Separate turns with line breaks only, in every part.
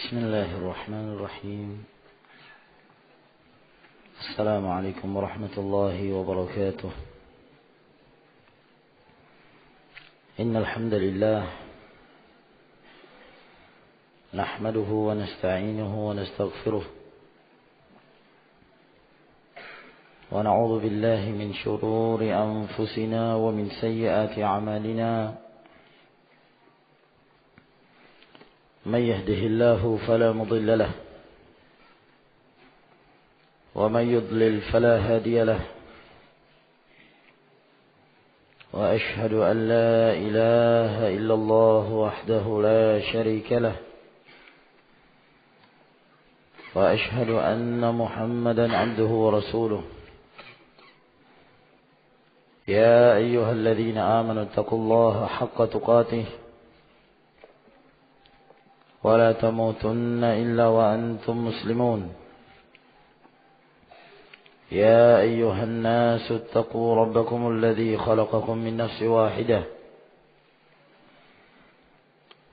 بسم الله الرحمن الرحيم. السلام عليكم ورحمة الله وبركاته. إن الحمد لله نحمده ونستعينه ونستغفره ونعوذ بالله من شرور أنفسنا ومن سيئات أعمالنا. من يهده الله فلا مضل له ومن يضلل فلا هادي له. وأشهد أن لا إله إلا الله وحده لا شريك له. وأشهد أن محمدا عبده ورسوله. يا أيها الذين آمنوا اتقوا الله حق تقاته ولا تموتن إلا وأنتم مسلمون. يا أيها الناس اتقوا ربكم الذي خلقكم من نفس واحدة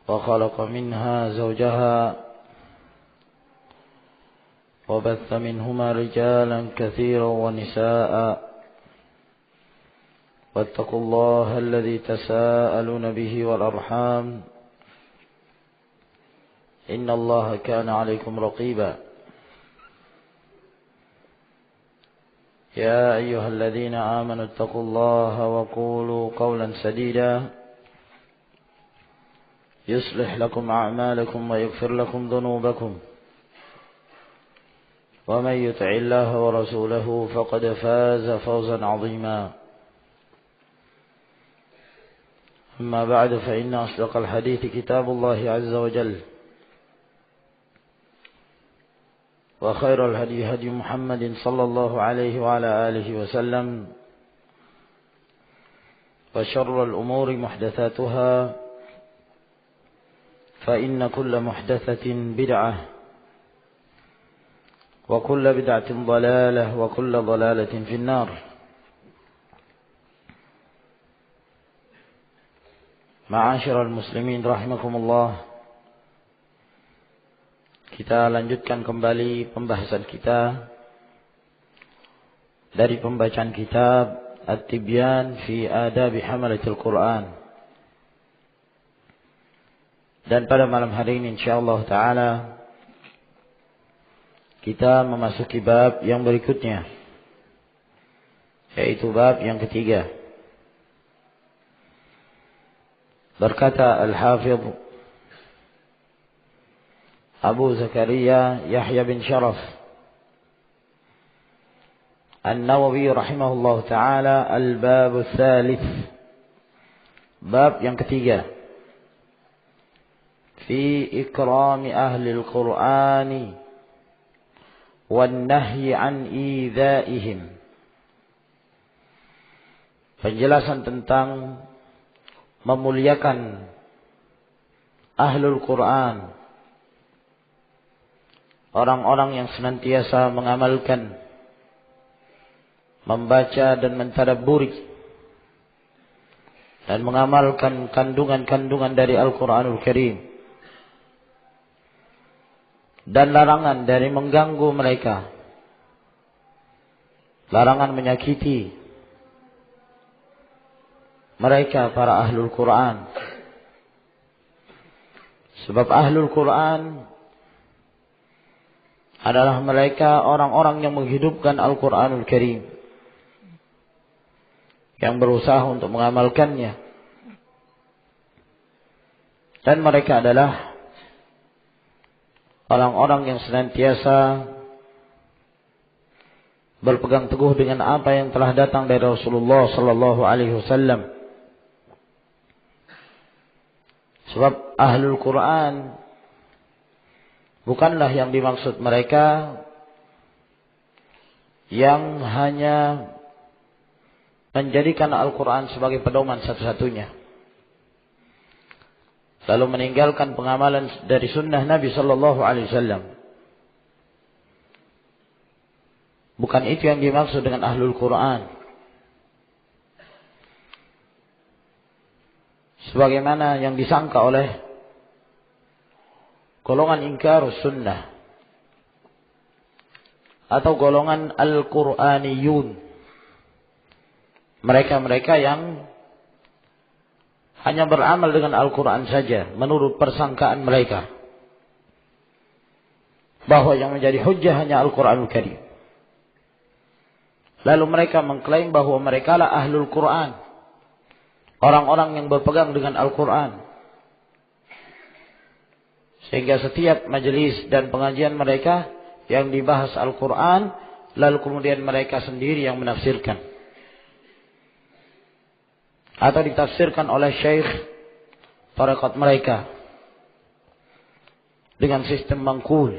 وخلق منها زوجها وبث منهما رجالا كثيرا ونساء. واتقوا الله الذي تساءلون به والأرحام إن الله كان عليكم رقيبا. يا أيها الذين آمنوا اتقوا الله وقولوا قولا سديدا يصلح لكم أعمالكم ويغفر لكم ذنوبكم. ومن يطع الله ورسوله فقد فاز فوزا عظيما. أما بعد فإن أصدق الحديث كتاب الله عز وجل. وخير الهدي هدي محمد صلى الله عليه وعلى آله وسلم. وشر الأمور محدثاتها فإن كل محدثة بدعة وكل بدعة ضلالة وكل ضلالة في النار. معاشر المسلمين rahimakumullah. Kita lanjutkan kembali pembahasan kita dari pembacaan kitab At-Tibyan fi Adabi Hamalatil Quran. Dan pada malam hari ini insyaallah taala kita memasuki bab yang berikutnya, yaitu bab yang ketiga. Berkata Al-Hafidh Abu Zakaria Yahya bin Sharaf An-Nawawi rahimahullah ta'ala, Al-Bab Al-Thalith, bab yang ketiga, fi ikrami ahli al-Qur'ani wan nahyi an idha'ihim. Penjelasan tentang memuliakan ahlul Qur'an, orang-orang yang senantiasa mengamalkan, membaca dan mentadabburi dan mengamalkan kandungan-kandungan dari Al-Quranul Karim, dan larangan dari mengganggu mereka, larangan menyakiti mereka para ahlul Quran. Sebab ahlul Quran adalah mereka orang-orang yang menghidupkan Al-Quranul Karim, yang berusaha untuk mengamalkannya. Dan mereka adalah orang-orang yang senantiasa berpegang teguh dengan apa yang telah datang dari Rasulullah sallallahu alaihi wasallam. Sebab ahlul Quran bukanlah yang dimaksud mereka yang hanya menjadikan Al-Quran sebagai pedoman satu-satunya, lalu meninggalkan pengamalan dari sunnah Nabi sallallahu alaihi wasallam. Bukan itu yang dimaksud dengan ahlul Quran. Sebagaimana yang disangka oleh golongan ingkarus sunnah atau golongan Al-Quraniyun. Mereka-mereka yang hanya beramal dengan Al-Quran saja menurut persangkaan mereka bahwa yang menjadi hujjah hanya Al-Quranul Karim. Lalu mereka mengklaim bahwa mereka lah ahlul Quran, orang-orang yang berpegang dengan Al-Quran. Sehingga setiap majelis dan pengajian mereka yang dibahas Al-Quran, lalu kemudian mereka sendiri yang menafsirkan atau ditafsirkan oleh syekh tarekat mereka dengan sistem mangkul,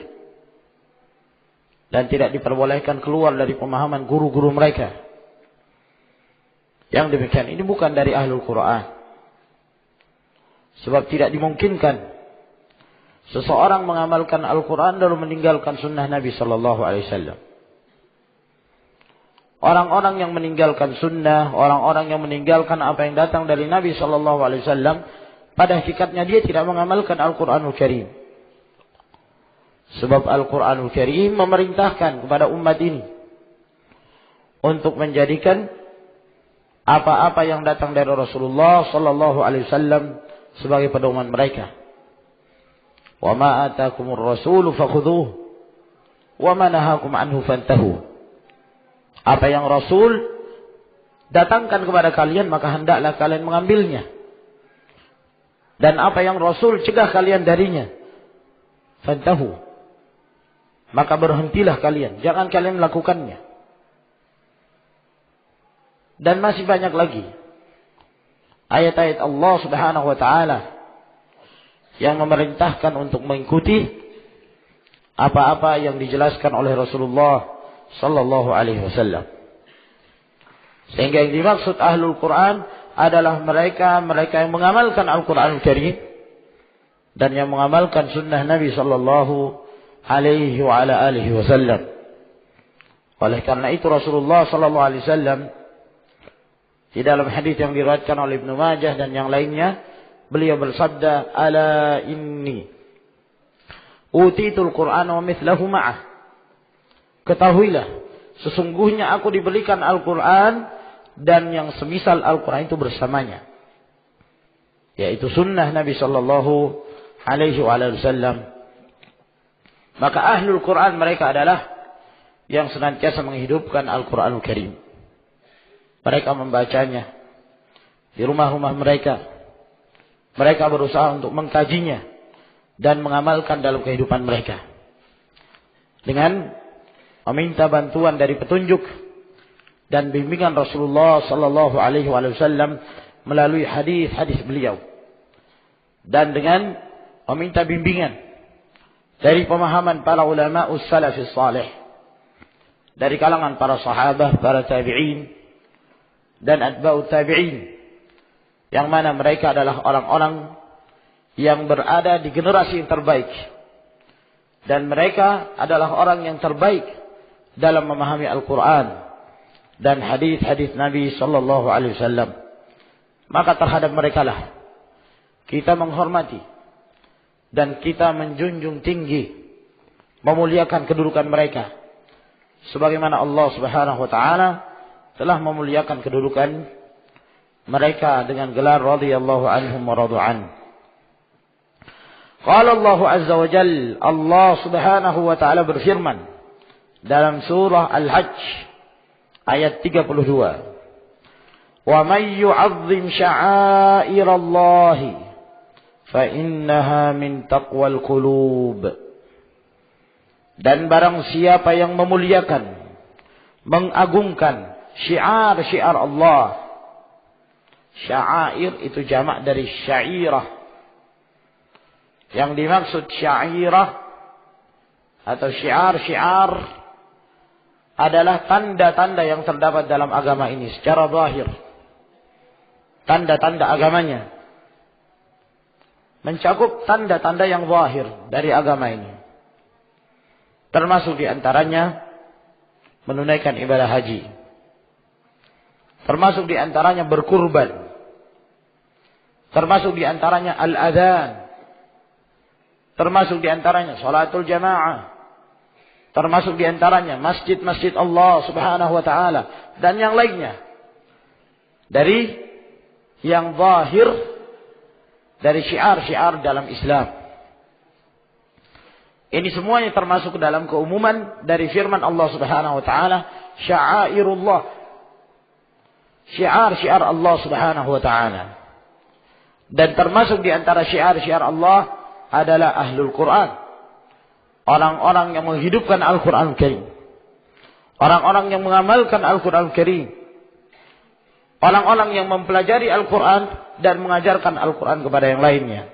dan tidak diperbolehkan keluar dari pemahaman guru-guru mereka. Yang demikian ini bukan dari ahlul Quran, sebab tidak dimungkinkan seseorang mengamalkan Al-Quran lalu meninggalkan sunnah Nabi Sallallahu Alaihi Wasallam. Orang-orang yang meninggalkan sunnah, orang-orang yang meninggalkan apa yang datang dari Nabi Sallallahu Alaihi Wasallam, pada hakikatnya dia tidak mengamalkan Al-Quranul Karim. Sebab Al-Quranul Karim memerintahkan kepada umat ini untuk menjadikan apa-apa yang datang dari Rasulullah Sallallahu Alaihi Wasallam sebagai pedoman mereka. Wa ma atakumur rasulu fakhudhuhu wa ma nahakum anhu fantahu. Apa yang Rasul datangkan kepada kalian maka hendaklah kalian mengambilnya. Dan apa yang Rasul cegah kalian darinya, fantahu, maka berhentilah kalian, jangan kalian melakukannya. Dan masih banyak lagi ayat-ayat Allah Subhanahu wa taala yang memerintahkan untuk mengikuti apa-apa yang dijelaskan oleh Rasulullah sallallahu alaihi wasallam. Sehingga yang dimaksud ahlul Quran adalah mereka yang mengamalkan Al-Quranul Karim dan yang mengamalkan sunnah Nabi sallallahu alaihi wa ala alihi wasallam. Oleh karena itu Rasulullah sallallahu alaihi wasallam di dalam hadis yang diriwayatkan oleh Ibnu Majah dan yang lainnya, beliau bersabda, "Ala inni utitul Qur'an wa mithlahu ma'ah." Ketahuilah, sesungguhnya aku diberikan Al-Quran dan yang semisal Al-Quran itu bersamanya, yaitu sunnah Nabi sallallahu alaihi wasallam. Maka ahlul Quran mereka adalah yang senantiasa menghidupkan Al-Quranul Karim. Mereka membacanya di rumah-rumah mereka. Mereka berusaha untuk mengkajinya dan mengamalkan dalam kehidupan mereka dengan meminta bantuan dari petunjuk dan bimbingan Rasulullah sallallahu alaihi wasallam melalui hadis-hadis beliau, dan dengan meminta bimbingan dari pemahaman para ulama salafus salih dari kalangan para sahabat, para tabi'in dan atba'ut tabi'in, yang mana mereka adalah orang-orang yang berada di generasi yang terbaik, dan mereka adalah orang yang terbaik dalam memahami Al-Quran dan hadis-hadis Nabi sallallahu alaihi wasallam. Maka terhadap mereka lah kita menghormati dan kita menjunjung tinggi, memuliakan kedudukan mereka, sebagaimana Allah Subhanahu wa taala telah memuliakan kedudukan mereka dengan gelar radhiyallahu anhum wa radu an. Qala Allah azza wa jalla, Allah Subhanahu wa taala berfirman dalam surah Al-Hajj ayat 32, "Wa may yu'azzim sya'airallahi fa innaha min taqwal qulub." Dan barang siapa yang memuliakan, mengagungkan syiar-syiar Allah. Syair itu jamak dari syairah. Yang dimaksud syairah atau syiar-syiar adalah tanda-tanda yang terdapat dalam agama ini secara zahir. Tanda-tanda agamanya mencakup tanda-tanda yang zahir dari agama ini. Termasuk diantaranya menunaikan ibadah haji. Termasuk diantaranya berkurban. Termasuk diantaranya al-adhan. termasuk di antaranya salatul jamaah, termasuk di antaranya masjid-masjid Allah Subhanahu wa taala dan yang lainnya dari yang zahir dari syiar-syiar dalam Islam. Ini semuanya termasuk dalam keumuman dari firman Allah Subhanahu wa taala, sya'airullah. Syiar-syiar Allah Subhanahu wa taala. Dan termasuk di antara syiar-syiar Allah adalah ahlul Quran. Orang-orang yang menghidupkan Al-Quran Karim. Orang-orang yang mengamalkan Al-Quran Karim. Orang-orang yang mempelajari Al-Quran dan mengajarkan Al-Quran kepada yang lainnya.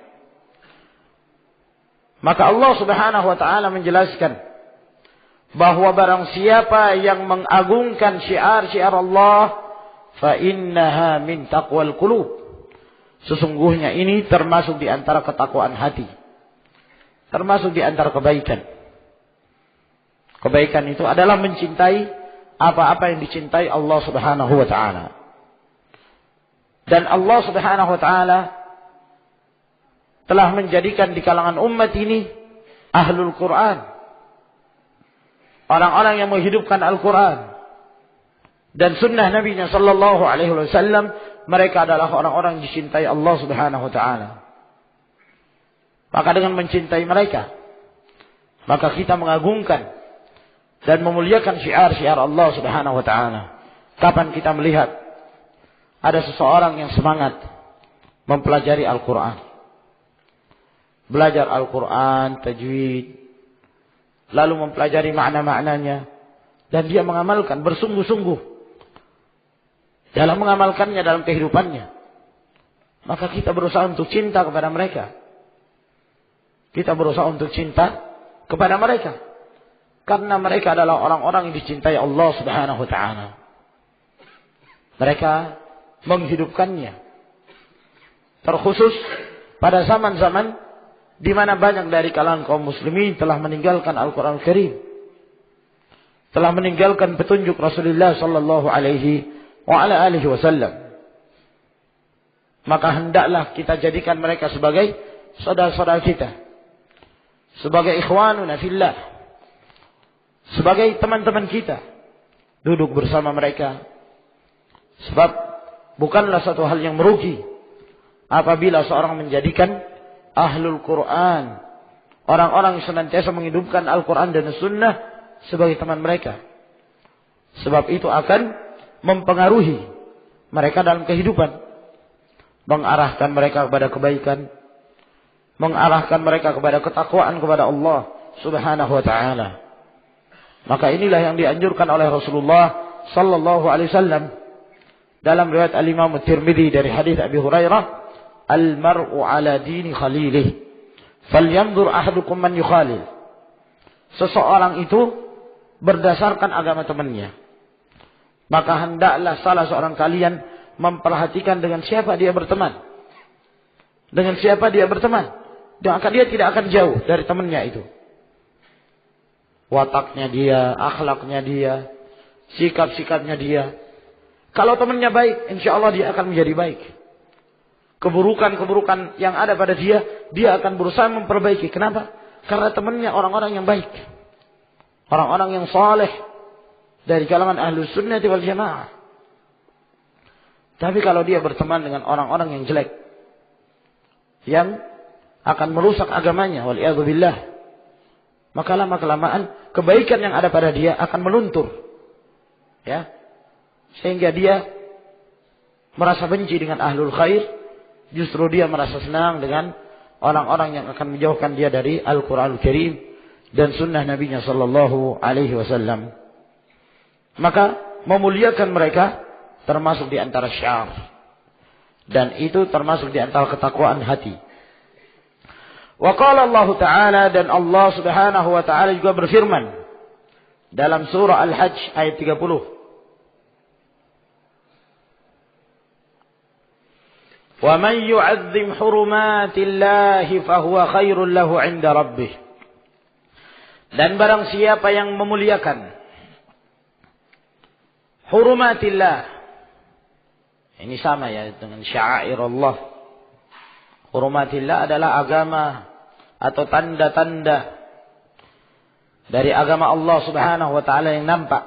Maka Allah Subhanahu wa taala menjelaskan bahwa barang siapa yang mengagungkan syiar-syiar Allah, fa innaha min taqwal qulub. Sesungguhnya ini termasuk di antara ketakwaan hati. Termasuk di antara kebaikan. Kebaikan itu adalah mencintai apa-apa yang dicintai Allah Subhanahu wa taala. Dan Allah Subhanahu wa taala telah menjadikan di kalangan umat ini ahlul Quran. Orang-orang yang menghidupkan Al-Quran dan sunnah Nabi-Nya sallallahu alaihi wasallam, mereka adalah orang-orang yang dicintai Allah Subhanahu wa taala. Maka dengan mencintai mereka, maka kita mengagungkan dan memuliakan syiar-syiar Allah Subhanahu wa taala. Kapan kita melihat ada seseorang yang semangat mempelajari Al-Quran, belajar Al-Quran, tajwid, lalu mempelajari makna-maknanya, dan dia mengamalkan bersungguh-sungguh dalam mengamalkannya dalam kehidupannya, maka kita berusaha untuk cinta kepada mereka. Kita berusaha untuk cinta kepada mereka, karena mereka adalah orang-orang yang dicintai Allah Subhanahu wa taala. Mereka menghidupkannya, terkhusus pada zaman-zaman di mana banyak dari kalangan kaum muslimin telah meninggalkan Al-Quran Al-Karim, telah meninggalkan petunjuk Rasulullah sallallahu alaihi wa ala alihi wasallam. Maka hendaklah kita jadikan mereka sebagai saudara-saudara kita, sebagai ikhwanuna fillah, sebagai teman-teman kita, duduk bersama mereka. Sebab bukanlah satu hal yang merugi apabila seorang menjadikan ahlul Quran, orang-orang yang senantiasa menghidupkan Al-Quran dan Sunnah, sebagai teman mereka. Sebab itu akan mempengaruhi mereka dalam kehidupan, mengarahkan mereka kepada kebaikan, mengarahkan mereka kepada ketakwaan kepada Allah Subhanahu wa taala. Maka inilah yang dianjurkan oleh Rasulullah sallallahu alaihi wasallam dalam riwayat Al-Imam At-Tirmidzi dari hadis Abi Hurairah, al-mar'u ala dini khalilih, falyanzur ahadukum man yukhalil. Seseorang itu berdasarkan agama temannya, maka hendaklah salah seorang kalian memperhatikan dengan siapa dia berteman. Dengan siapa dia berteman, maka dia tidak akan jauh dari temannya itu. Wataknya dia, akhlaknya dia, sikap-sikapnya dia. Kalau temannya baik, insya Allah dia akan menjadi baik. Keburukan-keburukan yang ada pada dia, dia akan berusaha memperbaiki. Kenapa? Karena temannya orang-orang yang baik, orang-orang yang saleh dari kalangan Ahlus Sunnah wal Jamaah. Tapi kalau dia berteman dengan orang-orang yang jelek, yang akan merusak agamanya, waliyadzubillah, maka lama-kelamaan kebaikan yang ada pada dia akan meluntur, ya, sehingga dia merasa benci dengan ahlul khair. Justru dia merasa senang dengan orang-orang yang akan menjauhkan dia dari Al-Quran Al-Karim dan sunnah Nabi-Nya sallallahu alaihi wasallam. Maka memuliakan mereka termasuk di antara syiar, dan itu termasuk di antara ketakwaan hati. Wa qala Allah Ta'ala, dan Allah Subhanahu wa taala juga berfirman dalam surah Al-Hajj ayat 30. Wa man yu'azzim hurumatillahi fahuwa khairul lahu 'inda rabbih. Dan barang siapa yang memuliakan hurumatillah, ini sama ya dengan sya'air Allah. Hurumatillah adalah atau tanda-tanda dari agama Allah Subhanahu wa taala yang nampak,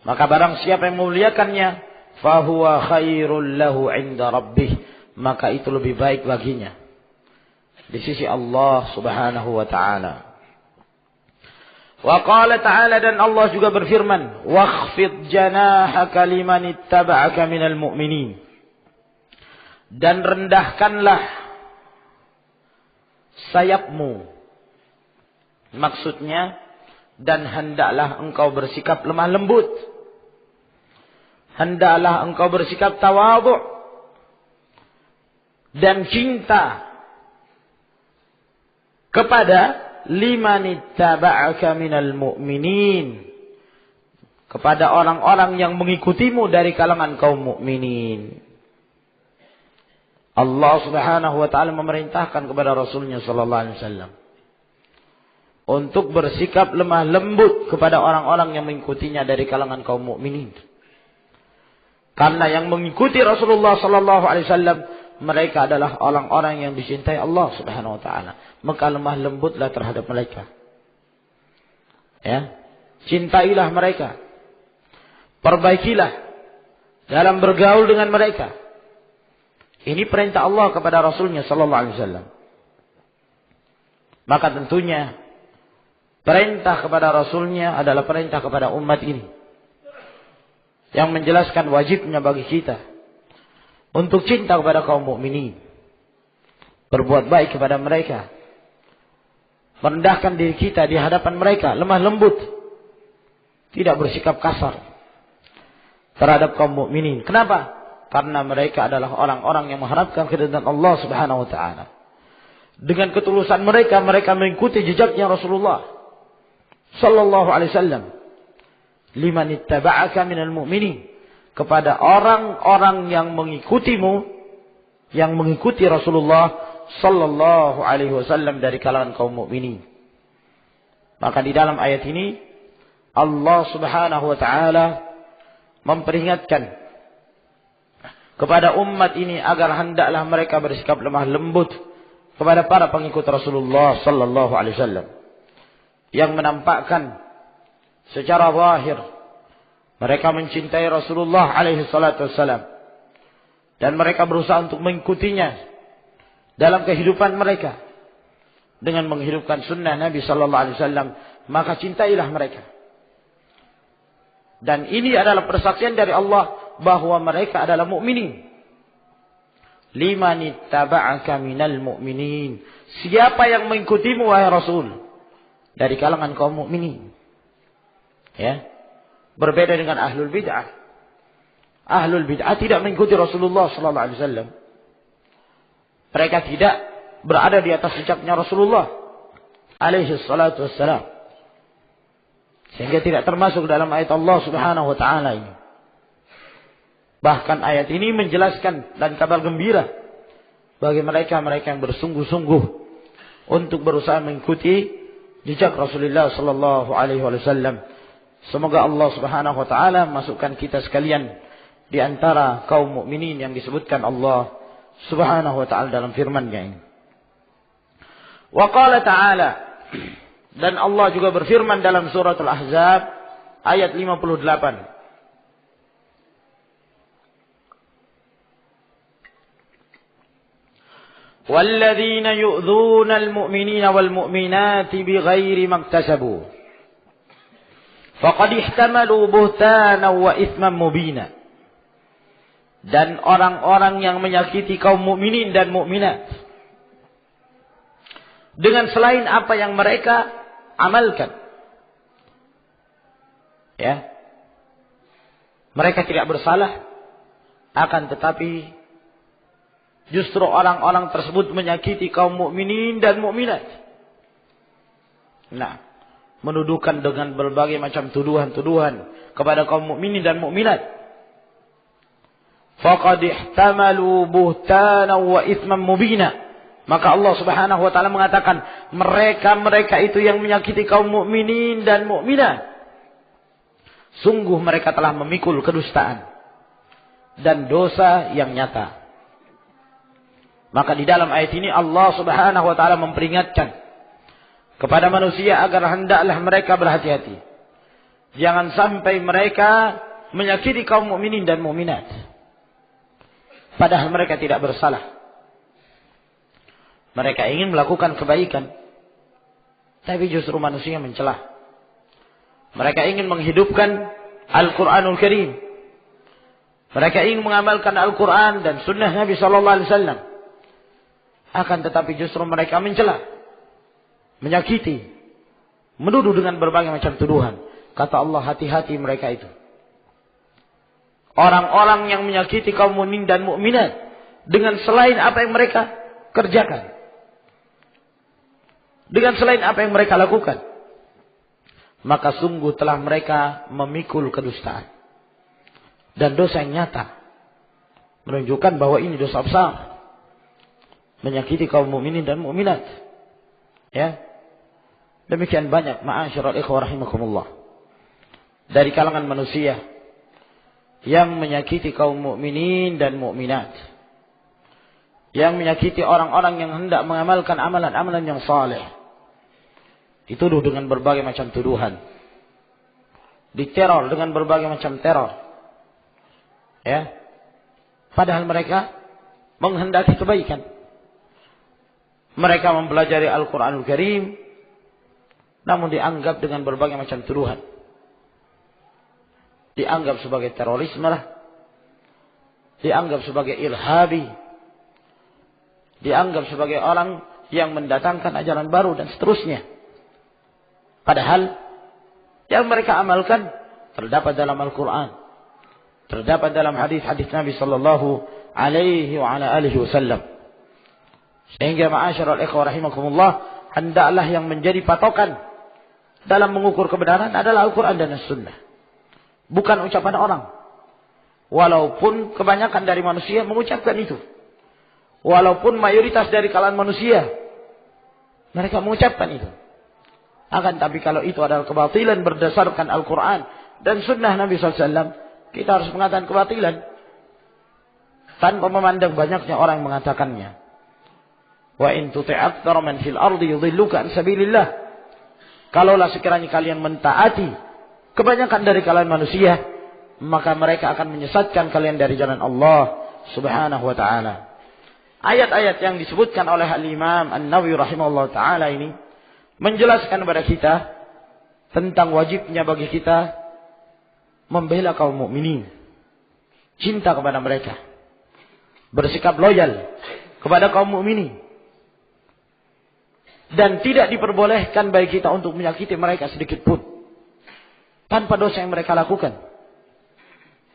maka barang siapa yang memuliakannya, fahuwa khairul lahu 'inda rabbih, maka itu lebih baik baginya di sisi Allah Subhanahu wa taala. Wa qala ta'ala, dan Allah juga berfirman, wakhfid janahaka liman ittaba'aka minal mu'minin, dan rendahkanlah sayapmu. Maksudnya, dan hendaklah engkau bersikap lemah lembut, hendaklah engkau bersikap tawadhu dan cinta kepada liman ittaba'aka minal mu'minin, kepada orang-orang yang mengikutimu dari kalangan kaum mukminin. Allah Subhanahu wa taala memerintahkan kepada Rasulnya sallallahu alaihi wasallam untuk bersikap lemah lembut kepada orang-orang yang mengikutinya dari kalangan kaum mukminin. Karena yang mengikuti Rasulullah sallallahu alaihi wasallam, mereka adalah orang-orang yang dicintai Allah Subhanahu wa taala. Maka lemah lembutlah terhadap mereka. Ya. Cintailah mereka. Perbaikilah dalam bergaul dengan mereka. Ini perintah Allah kepada Rasulnya sallallahu alaihi wasallam. Maka tentunya perintah kepada Rasulnya adalah perintah kepada umat ini, yang menjelaskan wajibnya bagi kita untuk cinta kepada kaum mukminin, berbuat baik kepada mereka, merendahkan diri kita di hadapan mereka, lemah lembut, tidak bersikap kasar terhadap kaum mukminin. Kenapa? Karena mereka adalah orang-orang yang mengharapkan keridhaan Allah Subhanahu wa taala. Dengan ketulusan mereka, mereka mengikuti jejaknya Rasulullah sallallahu alaihi wasallam. Liman ittaba'aka minal mu'minin, kepada orang-orang yang mengikutimu, yang mengikuti Rasulullah sallallahu alaihi wasallam dari kalangan kaum mukminin. Maka di dalam ayat ini Allah Subhanahu wa taala memperingatkan kepada umat ini agar hendaklah mereka bersikap lemah lembut kepada para pengikut Rasulullah sallallahu alaihi wasallam, yang menampakkan secara zahir mereka mencintai Rasulullah alaihi salatu wassalam, dan mereka berusaha untuk mengikutinya dalam kehidupan mereka dengan menghidupkan sunnah Nabi sallallahu alaihi wasallam. Maka cintailah mereka. Dan ini adalah persaksian dari Allah bahwa mereka adalah mukminin. Liman ittaba'aka minal mu'minin, siapa yang mengikutimu wahai Rasul dari kalangan kaum mukminin. Ya. Berbeda dengan ahlul bid'ah. Ahlul bid'ah tidak mengikuti Rasulullah sallallahu alaihi wasallam. Mereka tidak berada di atas jejaknya Rasulullah alaihi salatu wassalam, sehingga tidak termasuk dalam ayat Allah Subhanahu wa taala ini. Bahkan ayat ini menjelaskan dan kabar gembira bagi mereka-mereka yang bersungguh-sungguh untuk berusaha mengikuti jejak Rasulullah sallallahu alaihi wasallam. Semoga Allah Subhanahu wa taala masukkan kita sekalian di antara kaum mukminin yang disebutkan Allah Subhanahu wa taala dalam firman-Nya ini. Wa qala ta'ala, dan Allah juga berfirman dalam surat Al-Ahzab ayat 58. وَالَّذِينَ يُؤْذُونَ الْمُؤْمِنِينَ وَالْمُؤْمِنَاتِ بِغَيْرِ مَا اكْتَسَبُوا فَقَدِ احْتَمَلُوا بُهْتَانًا وَإِثْمًا مُبِينًا. Dan orang-orang yang menyakiti kaum mukminin dan mukminat dengan selain apa yang mereka amalkan, ya, mereka tidak bersalah, akan tetapi justru orang-orang tersebut menyakiti kaum mukminin dan mukminat. Nah, menuduhkan dengan berbagai macam tuduhan-tuduhan kepada kaum mukminin dan mukminat. Faqad ihtamalu buhtanan wa itsman mubina. Maka Allah Subhanahu wa taala mengatakan, mereka-mereka itu yang menyakiti kaum mukminin dan mukminat, sungguh mereka telah memikul kedustaan dan dosa yang nyata. Maka di dalam ayat ini Allah Subhanahu wa taala memperingatkan kepada manusia agar hendaklah mereka berhati-hati. Jangan sampai mereka menyakiti kaum mukminin dan mukminat. Padahal mereka tidak bersalah. Mereka ingin melakukan kebaikan, tapi justru manusia mencelah. Mereka ingin menghidupkan Al-Quranul Karim. Mereka ingin mengamalkan Al-Quran dan sunnah Nabi SAW. Akan tetapi justru mereka mencela, menyakiti, menuduh dengan berbagai macam tuduhan. Kata Allah, hati-hati mereka itu. Orang-orang yang menyakiti kaum mukminin dan mukminat dengan selain apa yang mereka kerjakan. Dengan selain apa yang mereka lakukan. Maka sungguh telah mereka memikul kedustaan. Dan dosa yang nyata. Menunjukkan bahwa ini dosa besar. Menyakiti kaum mukminin dan mukminat. Ya. Demikian banyak ma'asyiral ikhwah rahimakumullah. Dari kalangan manusia yang menyakiti kaum mukminin dan mukminat. Yang menyakiti orang-orang yang hendak mengamalkan amalan-amalan yang saleh. Dituduh dengan berbagai macam tuduhan. Diteror dengan berbagai macam teror. Ya. Padahal mereka menghendaki kebaikan. Mereka mempelajari Al-Quranul Karim, namun dianggap dengan berbagai macam tuduhan. Dianggap sebagai terorisme lah. Dianggap sebagai irhabi. Dianggap sebagai orang yang mendatangkan ajaran baru dan seterusnya. Padahal yang mereka amalkan terdapat dalam Al-Quran. Terdapat dalam hadis-hadis Nabi sallallahu alaihi wa ala alihi wasallam. Sehingga ma'asyiral ikhwah rahimakumullah, hendaklah yang menjadi patokan dalam mengukur kebenaran adalah Al-Quran dan As-Sunnah. Bukan ucapan orang. Walaupun kebanyakan dari manusia mengucapkan itu. Walaupun mayoritas dari kalangan manusia mereka mengucapkan itu. Akan tapi kalau itu adalah kebatilan berdasarkan Al-Quran dan Sunnah Nabi SAW, kita harus mengatakan kebatilan. Tanpa memandang banyaknya orang yang mengatakannya. Wa in tuti' aktsara man fil ardi yudhilluka an sabilillah. Kalaulah sekiranya kalian mentaati kebanyakan dari kalangan manusia, maka mereka akan menyesatkan kalian dari jalan Allah Subhanahu wa taala. Ayat-ayat yang disebutkan oleh Al-Imam An-Nawawi rahimahullah taala ini menjelaskan kepada kita tentang wajibnya bagi kita membela kaum mukminin, cinta kepada mereka, bersikap loyal kepada kaum mukminin, dan tidak diperbolehkan bagi kita untuk menyakiti mereka sedikit pun tanpa dosa yang mereka lakukan.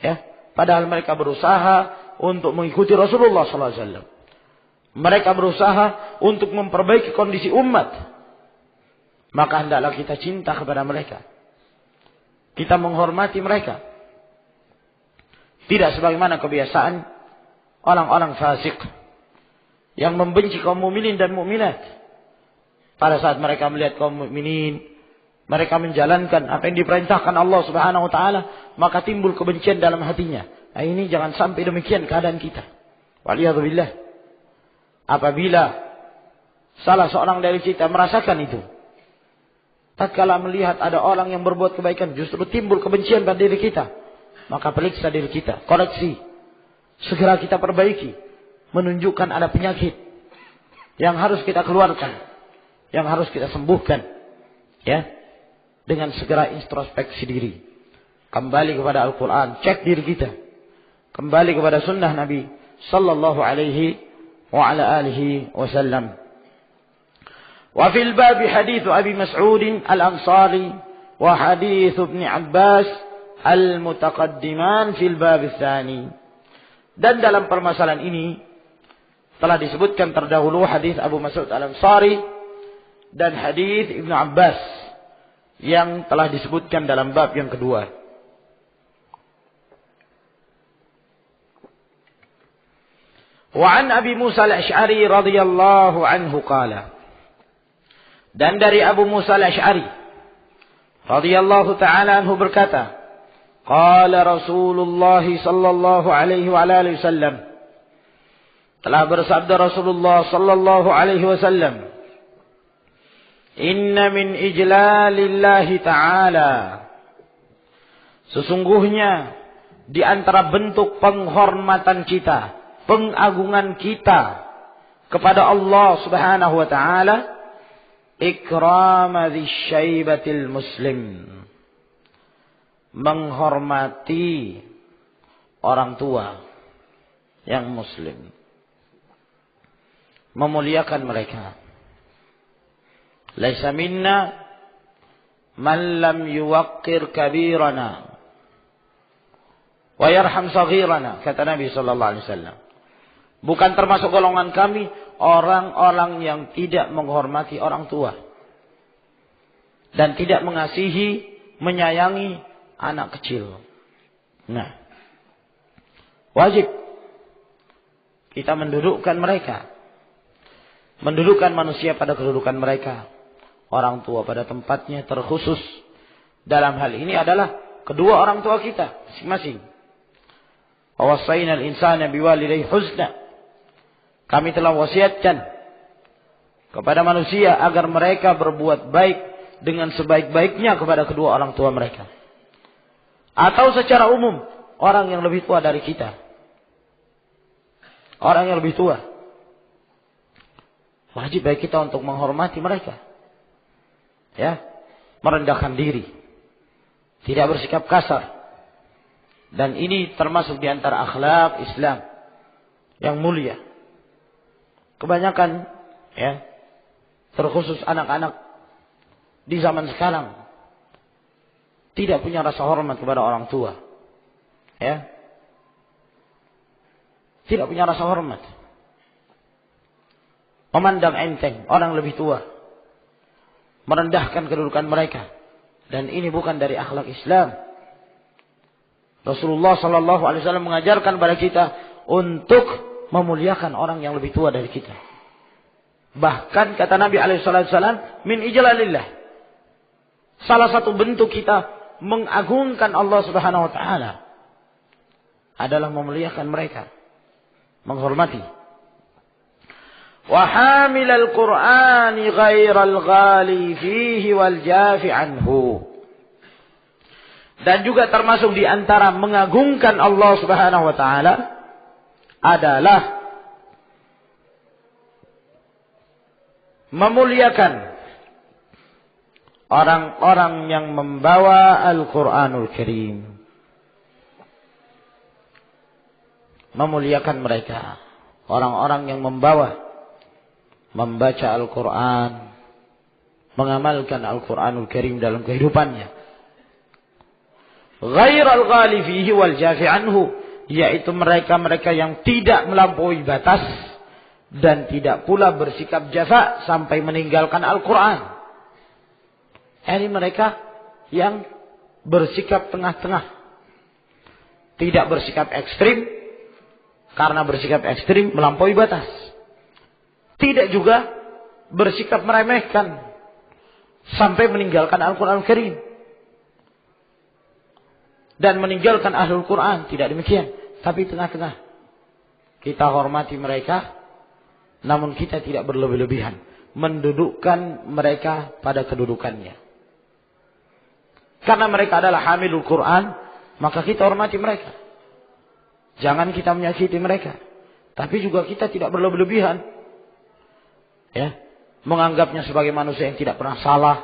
Ya, padahal mereka berusaha untuk mengikuti Rasulullah SAW. Mereka berusaha untuk memperbaiki kondisi umat. Maka hendaklah kita cinta kepada mereka. Kita menghormati mereka. Tidak sebagaimana kebiasaan orang-orang fasik yang membenci kaum mukminin dan mukminat. Pada saat mereka melihat kaum mukminin, mereka menjalankan apa yang diperintahkan Allah Subhanahu wa taala, maka timbul kebencian dalam hatinya. Nah, ini jangan sampai demikian keadaan kita. Waliyadzubillah. Apabila salah seorang dari kita merasakan itu, tatkala melihat ada orang yang berbuat kebaikan justru timbul kebencian pada diri kita, maka periksa diri kita, koreksi, segera kita perbaiki, menunjukkan ada penyakit yang harus kita keluarkan, yang harus kita sembuhkan, ya, dengan segera introspeksi diri, kembali kepada Al-Quran, cek diri kita, kembali kepada Sunnah Nabi Sallallahu Alaihi wa ala alihi wasallam. وفي الباب حديث أبي مسعود الأنصاري وحديث ابن عباس المتقدمان في الباب الثاني. Dan dalam permasalahan ini telah disebutkan terdahulu hadis Abu Mas'ud Al-Ansari dan hadis Ibnu Abbas yang telah disebutkan dalam bab yang kedua. Wa an Abi Musa Al-Asy'ari radhiyallahu anhu qala. Dan dari Abu Musa Al-Asy'ari radhiyallahu ta'ala anhu berkata, qala Rasulullah sallallahu alaihi wa alihi wasallam, Telah bersabda Rasulullah sallallahu alaihi wasallam, "Inna min ijlalillahi ta'ala." Sesungguhnya di antara bentuk penghormatan kita, pengagungan kita kepada Allah Subhanahu wa taala, ikram dzsyaibatil muslim. Menghormati orang tua yang muslim. Memuliakan mereka. Laisa minna man lam yuwaqqir kabirana wa yarham saghirana, kata Nabi sallallahu alaihi wasallam. Bukan termasuk golongan kami orang-orang yang tidak menghormati orang tua dan tidak mengasihi, menyayangi anak kecil. Nah, wajib kita mendudukkan mereka. Mendudukkan manusia pada kedudukan mereka. Orang tua pada tempatnya terkhusus. Dalam hal ini adalah kedua orang tua kita masing-masing. Wawasainal insana biwalidayhi husna. Kami telah wasiatkan kepada manusia agar mereka berbuat baik dengan sebaik-baiknya kepada kedua orang tua mereka. Atau secara umum, orang yang lebih tua dari kita. Orang yang lebih tua. Wajib bagi kita untuk menghormati mereka. Ya, merendahkan diri. Tidak bersikap kasar. Dan ini termasuk di antara akhlak Islam yang mulia. Kebanyakan ya, terkhusus anak-anak di zaman sekarang tidak punya rasa hormat kepada orang tua. Ya. Tidak punya rasa hormat. Memandang enteng orang lebih tua. Merendahkan kedudukan mereka. Dan ini bukan dari akhlak Islam. Rasulullah sallallahu alaihi wasallam mengajarkan kepada kita untuk memuliakan orang yang lebih tua dari kita. Bahkan kata Nabi alaihi wasallam, min ijlalillah. Salah satu bentuk kita mengagungkan Allah Subhanahu wa taala adalah memuliakan mereka, menghormati. Wa hamilal Qur'ani ghairal ghali fihi wal jafi anhu. Dan juga termasuk di antara mengagungkan Allah Subhanahu wa taala adalah memuliakan orang-orang yang membawa Al-Qur'anul Karim. Memuliakan mereka, orang-orang yang membawa, membaca Al-Quran, mengamalkan Al-Quranul Karim dalam kehidupannya. Ghairal ghali fihi wal jafi anhu, yaitu mereka-mereka yang tidak melampaui batas dan tidak pula bersikap jafa sampai meninggalkan Al-Quran. Ini mereka yang bersikap tengah-tengah. Tidak bersikap ekstrim, karena bersikap ekstrim melampaui batas. Tidak juga bersikap meremehkan sampai meninggalkan Al-Quran Al-Karim. Dan meninggalkan Ahlul Quran. Tidak demikian. Tapi tengah-tengah. Kita hormati mereka. Namun kita tidak berlebih-lebihan. Mendudukkan mereka pada kedudukannya. Karena mereka adalah hamilul Quran. Maka kita hormati mereka. Jangan kita menyakiti mereka. Tapi juga kita tidak berlebih-lebihan. Ya, menganggapnya sebagai manusia yang tidak pernah salah.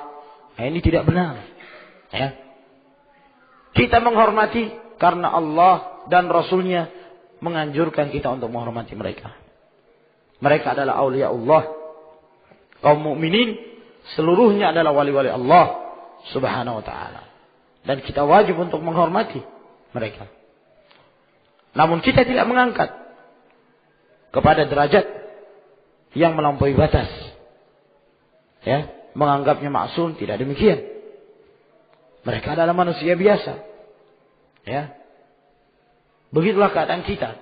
Nah, ini tidak benar. Ya. Kita menghormati karena Allah dan Rasulnya menganjurkan kita untuk menghormati mereka. Mereka adalah aulia Allah. Kaum mukminin seluruhnya adalah wali-wali Allah Subhanahu wa taala. Dan kita wajib untuk menghormati mereka. Namun kita tidak mengangkat kepada derajat yang melampaui batas. Ya, menganggapnya maksum, tidak demikian. Mereka adalah manusia biasa. Ya. Begitulah keadaan kita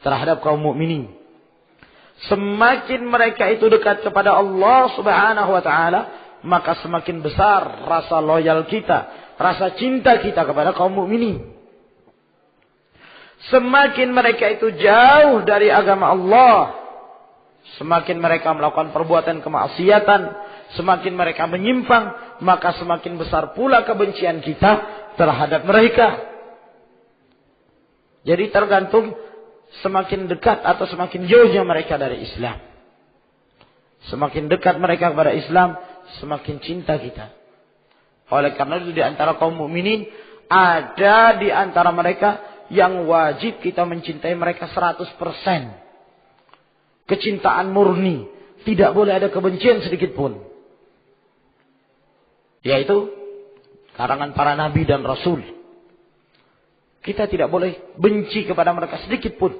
terhadap kaum mukminin. Semakin mereka itu dekat kepada Allah Subhanahu wa taala, maka semakin besar rasa loyal kita, rasa cinta kita kepada kaum mukminin. Semakin mereka itu jauh dari agama Allah, semakin mereka melakukan perbuatan kemaksiatan, semakin mereka menyimpang, maka semakin besar pula kebencian kita terhadap mereka. Jadi tergantung semakin dekat atau semakin jauhnya mereka dari Islam. Semakin dekat mereka kepada Islam, semakin cinta kita. Oleh karena itu di antara kaum mukminin ada di antara mereka yang wajib kita mencintai mereka 100%. Kecintaan murni. Tidak boleh ada kebencian sedikit pun. Yaitu karangan para nabi dan rasul. Kita tidak boleh benci kepada mereka sedikit pun.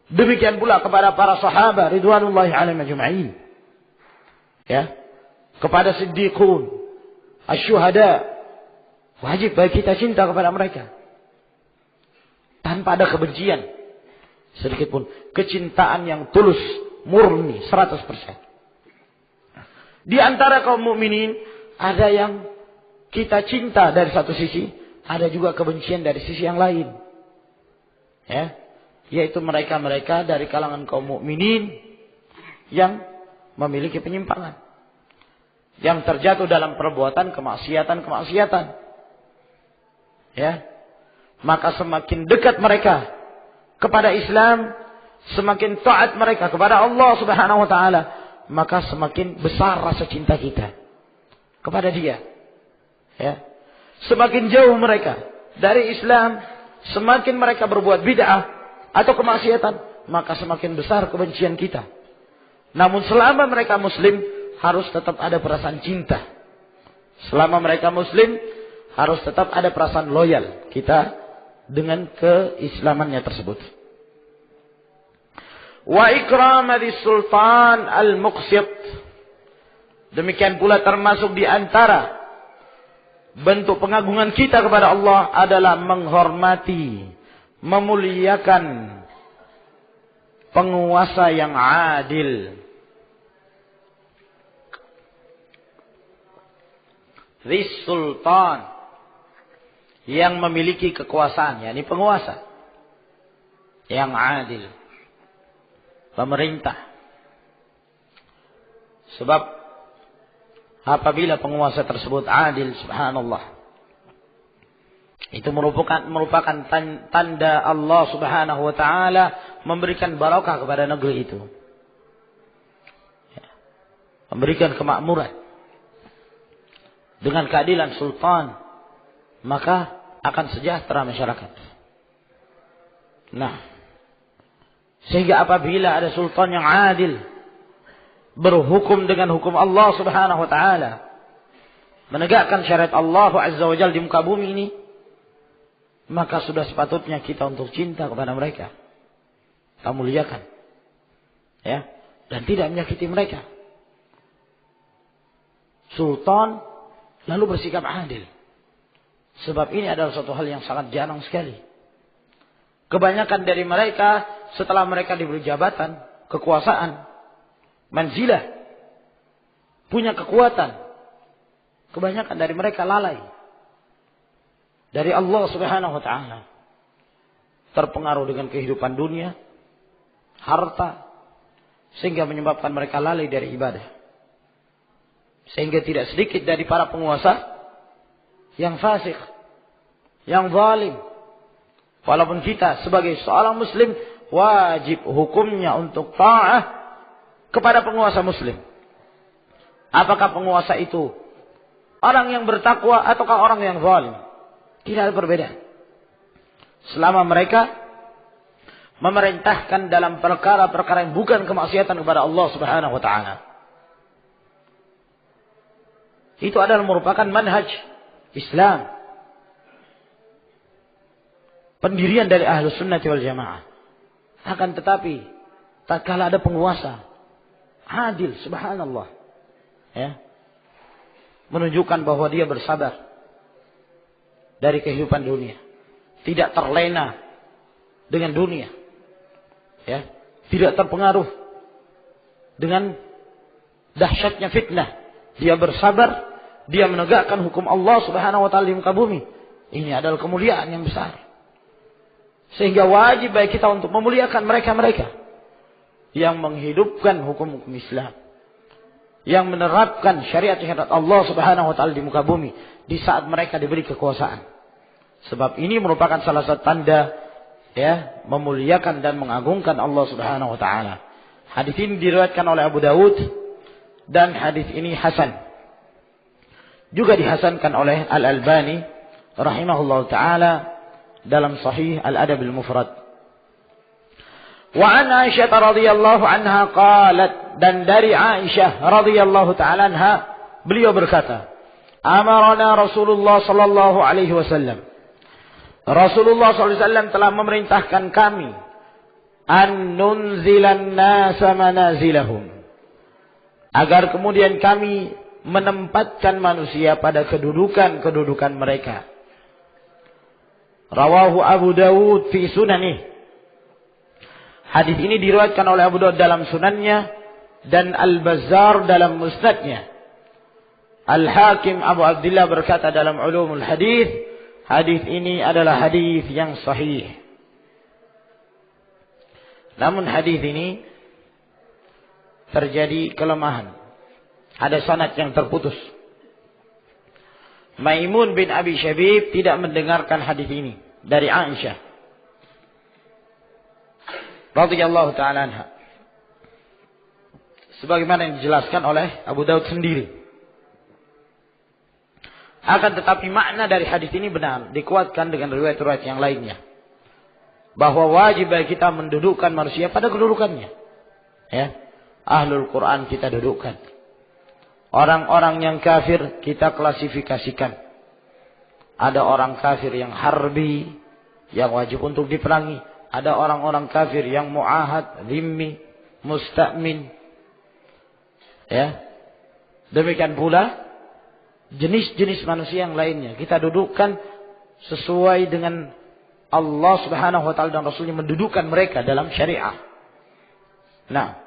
Demikian pula kepada para sahabat ridwanullahi alaihim ajma'in. Ya. Kepada siddiqun, asyuhada. Wajib bagi kita cinta kepada mereka. Tanpa ada kebencian sedikit pun. Kecintaan yang tulus, murni, 100%. Di antara kaum mukminin ada yang kita cinta dari satu sisi, ada juga kebencian dari sisi yang lain. Ya, yaitu mereka-mereka dari kalangan kaum mukminin yang memiliki penyimpangan, yang terjatuh dalam perbuatan kemaksiatan. Ya. Maka semakin dekat mereka kepada Islam, semakin taat mereka kepada Allah Subhanahu wa taala, maka semakin besar rasa cinta kita kepada Dia. Ya. Semakin jauh mereka dari Islam, semakin mereka berbuat bid'ah atau kemaksiatan, maka semakin besar kebencian kita. Namun selama mereka muslim, harus tetap ada perasaan cinta. Selama mereka muslim, harus tetap ada perasaan loyal kita dengan keislamannya tersebut. Wa ikramati sultan al-muqsit. Demikian pula termasuk di antara bentuk pengagungan kita kepada Allah adalah menghormati, memuliakan penguasa yang adil. This sultan, yang memiliki kekuasaan, yakni penguasa yang adil, pemerintah. Sebab apabila penguasa tersebut adil, subhanallah, itu merupakan tanda Allah Subhanahu wa taala memberikan barakah kepada negeri itu, memberikan kemakmuran. Dengan keadilan sultan, maka akan sejahtera masyarakat. Nah, sehingga apabila ada sultan yang adil, berhukum dengan hukum Allah Subhanahu wa taala, menegakkan syariat Allah Azza wa Jalla di muka bumi ini, maka sudah sepatutnya kita untuk cinta kepada mereka, kita muliakan, ya, dan tidak menyakiti mereka. Sultan lalu bersikap adil. Sebab ini adalah suatu hal yang sangat jarang sekali. Kebanyakan dari mereka setelah mereka diberi jabatan, kekuasaan, manzilah, punya kekuatan, kebanyakan dari mereka lalai dari Allah Subhanahu wa taala. Terpengaruh dengan kehidupan dunia, harta, sehingga menyebabkan mereka lalai dari ibadah. Sehingga tidak sedikit dari para penguasa yang fasik, yang zalim. Walaupun kita sebagai seorang muslim wajib hukumnya untuk ta'ah kepada penguasa muslim. Apakah penguasa itu orang yang bertakwa ataukah orang yang zalim? Tidak ada perbedaan. Selama mereka memerintahkan dalam perkara-perkara yang bukan kemaksiatan kepada Allah Subhanahu wa taala. Itu adalah merupakan manhaj Islam, pendirian dari Ahlus Sunnah wal Jamaah. Akan tetapi tak kala ada penguasa adil, subhanallah, ya, menunjukkan bahwa dia bersabar dari kehidupan dunia, tidak terlena dengan dunia, ya, tidak terpengaruh dengan dahsyatnya fitnah. Dia bersabar, dia menegakkan hukum Allah Subhanahu wa taala di muka bumi. Ini adalah kemuliaan yang besar. Sehingga wajib bagi kita untuk memuliakan mereka-mereka yang menghidupkan hukum-hukum Islam, yang menerapkan syariat-syariat Allah Subhanahu wa taala di muka bumi di saat mereka diberi kekuasaan. Sebab ini merupakan salah satu tanda ya memuliakan dan mengagungkan Allah Subhanahu wa taala. Hadis ini diriwayatkan oleh Abu Dawud dan hadis ini hasan. Juga dihasankan oleh Al-Albani rahimahullahu taala dalam Sahih Al-Adab Al-Mufrad. Wa an Aisyah radhiyallahu anha qalat, dan dari Aisyah radhiyallahu taala anha beliau berkata, amarana Rasulullah sallallahu alaihi wasallam. Rasulullah sallallahu alaihi wasallam telah memerintahkan kami an nunzilan nasa manazilahum, agar kemudian kami menempatkan manusia pada kedudukan mereka. Rawahu Abu Dawud fi sunanih. Hadis ini diriwayatkan oleh Abu Dawud dalam sunannya dan Al-Bazzar dalam musnadnya. Al-Hakim Abu Abdullah berkata dalam Ulumul Hadis, hadis ini adalah hadis yang sahih. Namun hadis ini terjadi kelemahan. Ada sanad yang terputus. Maimun bin Abi Syabib tidak mendengarkan hadis ini dari Aisyah radhiyallahu taala anha, sebagaimana yang dijelaskan oleh Abu Daud sendiri. Akan tetapi makna dari hadis ini benar, dikuatkan dengan riwayat-riwayat yang lainnya, bahwa wajib bagi kita mendudukkan manusia pada kedudukannya. Ya, Ahlul Quran kita dudukkan. Orang-orang yang kafir kita klasifikasikan. Ada orang kafir yang harbi, yang wajib untuk diperangi. Ada orang-orang kafir yang mu'ahad, zimmi, musta'min. Ya. Demikian pula jenis-jenis manusia yang lainnya. Kita dudukkan sesuai dengan Allah Subhanahu wa taala dan Rasulnya mendudukkan mereka dalam syariah. Nah,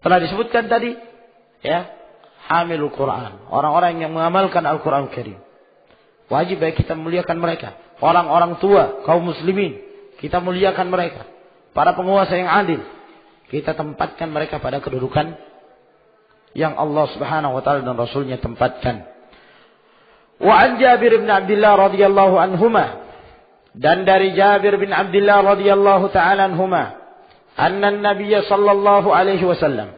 telah disebutkan tadi ya, hamilul Quran, orang-orang yang mengamalkan Al-Quran Karim. Wajib bagi kita memuliakan mereka. Orang-orang tua, kaum muslimin, kita muliakan mereka. Para penguasa yang adil, kita tempatkan mereka pada kedudukan yang Allah Subhanahu wa taala dan Rasulnya tempatkan. Wa an Jabir bin Abdullah radhiyallahu anhuma, dan dari Jabir bin Abdullah radhiyallahu taala anhuma, anna an-nabiy sallallahu alaihi wasallam,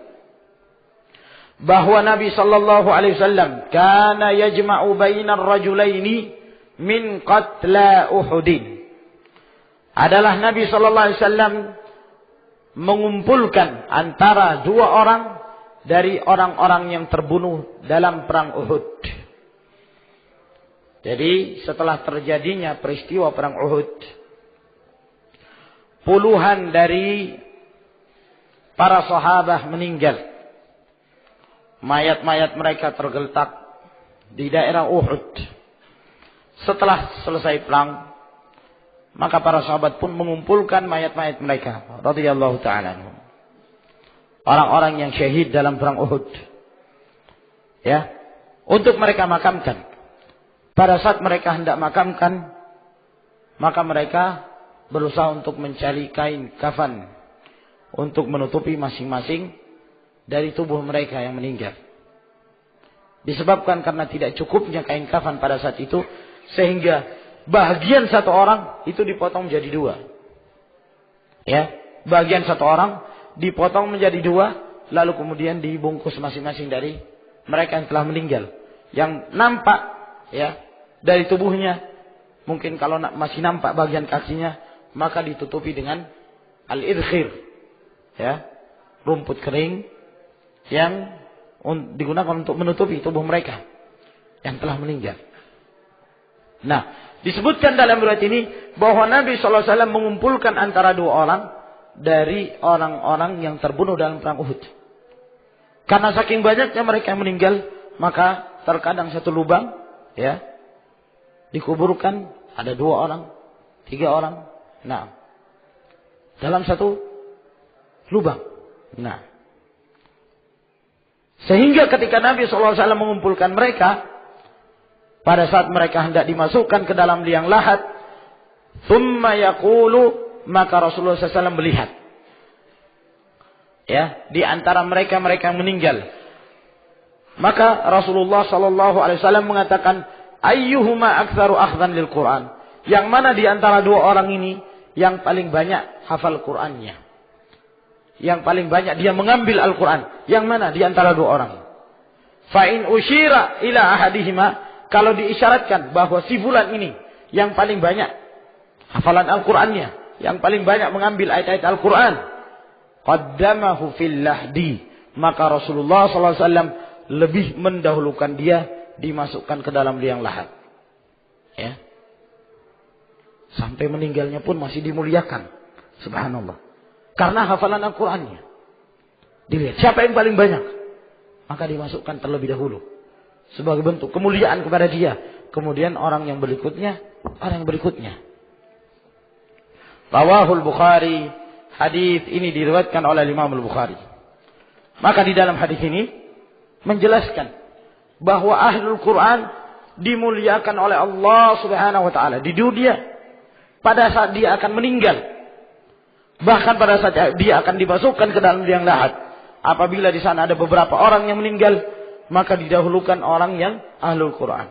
bahwa Nabi sallallahu alaihi wasallam kana yajma'u bainar rajulaini min qatla Uhudin. Adalah Nabi sallallahu alaihi wasallam mengumpulkan antara dua orang dari orang-orang yang terbunuh dalam perang Uhud. Jadi setelah terjadinya peristiwa perang Uhud, puluhan dari para sahabat meninggal. Mayat-mayat mereka tergeletak di daerah Uhud. Setelah selesai perang, maka para sahabat pun mengumpulkan mayat-mayat mereka radhiyallahu ta'ala anhum. Orang-orang yang syahid dalam perang Uhud. Ya, untuk mereka makamkan. Pada saat mereka hendak makamkan, maka mereka berusaha untuk mencari kain kafan untuk menutupi masing-masing dari tubuh mereka yang meninggal. Disebabkan karena tidak cukupnya kain kafan pada saat itu, sehingga bagian satu orang itu dipotong menjadi dua. Ya, bagian satu orang dipotong menjadi dua, lalu kemudian dibungkus masing-masing dari mereka yang telah meninggal. Yang nampak ya dari tubuhnya, mungkin kalau masih nampak bagian kakinya, maka ditutupi dengan al-idkhir, ya, rumput kering yang digunakan untuk menutupi tubuh mereka yang telah meninggal. Nah, disebutkan dalam riwayat ini bahwa Nabi SAW mengumpulkan antara dua orang dari orang-orang yang terbunuh dalam perang Uhud. Karena saking banyaknya mereka yang meninggal, maka terkadang satu lubang, ya, dikuburkan ada 2 orang, 3 orang. Nah, dalam satu lubang. Nah, sehingga ketika Nabi SAW mengumpulkan mereka, pada saat mereka hendak dimasukkan ke dalam liang lahat, Thumma yaqulu, maka Rasulullah SAW melihat. Ya, di antara mereka yang meninggal. Maka Rasulullah SAW mengatakan, ayyuhuma aktsaru akhdhan lil Quran. Yang mana di antara dua orang ini yang paling banyak hafal Qurannya? Yang paling banyak dia mengambil Al-Quran. Yang mana di antara dua orang? Fa in usyira ila ahadihima, kalau diisyaratkan bahwa si fulan ini yang paling banyak hafalan Al-Qurannya, yang paling banyak mengambil ayat-ayat Al-Quran, qaddamahu fil lahdi, maka Rasulullah SAW lebih mendahulukan dia dimasukkan ke dalam liang lahat. Ya. Sampai meninggalnya pun masih dimuliakan. Subhanallah. Karena hafalan Al-Qurannya. Dilihat siapa yang paling banyak, maka dimasukkan terlebih dahulu sebagai bentuk kemuliaan kepada dia. Kemudian orang yang berikutnya. Rawahul Bukhari, hadis ini diriwayatkan oleh Imam Al-Bukhari. Maka di dalam hadis ini menjelaskan bahwa ahlul Quran dimuliakan oleh Allah Subhanahu wa taala di dunia pada saat dia akan meninggal. Bahkan pada saat dia akan dimasukkan ke dalam liang lahat. Apabila di sana ada beberapa orang yang meninggal, maka didahulukan orang yang ahlul Quran,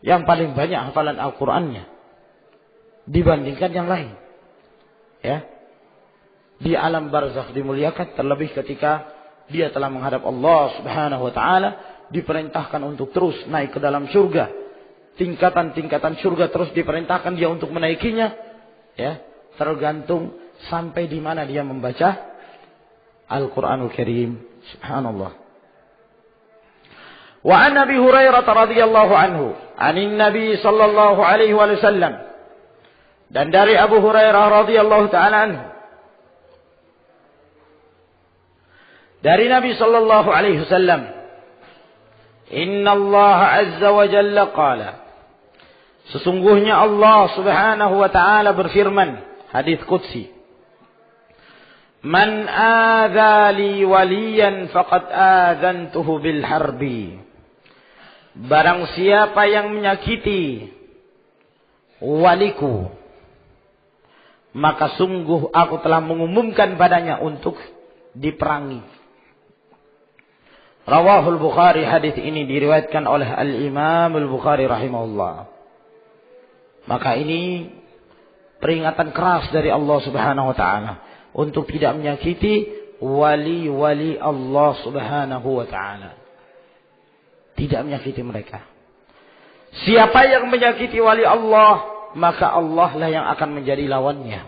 yang paling banyak hafalan Al-Qurannya dibandingkan yang lain. Ya. Di alam barzakh dimuliakan, terlebih ketika dia telah menghadap Allah Subhanahu wa taala, diperintahkan untuk terus naik ke dalam surga. Tingkatan-tingkatan surga terus diperintahkan dia untuk menaikinya. Ya, tergantung sampai di mana dia membaca Al-Quranul Karim. Subhanallah. Wa an Abi Hurairah radhiyallahu anhu, anin Nabi sallallahu alaihi wasallam. Dan dari Abu Hurairah radhiyallahu taala anhu, dari Nabi sallallahu alaihi wasallam, Inna Allah azza wa jalla qala, sesungguhnya Allah Subhanahu wa taala berfirman, hadis qudsi, Man adza li waliyan faqad adzantuhu bil harbi. Barang siapa yang menyakiti waliku, maka sungguh aku telah mengumumkan padanya untuk diperangi. Rawahul Bukhari, hadis ini diriwayatkan oleh Al-Imam Al-Bukhari rahimahullah. Maka ini peringatan keras dari Allah Subhanahu wa taala untuk tidak menyakiti wali-wali Allah Subhanahu wa taala. Tidak menyakiti mereka. Siapa yang menyakiti wali Allah, maka Allah lah yang akan menjadi lawannya.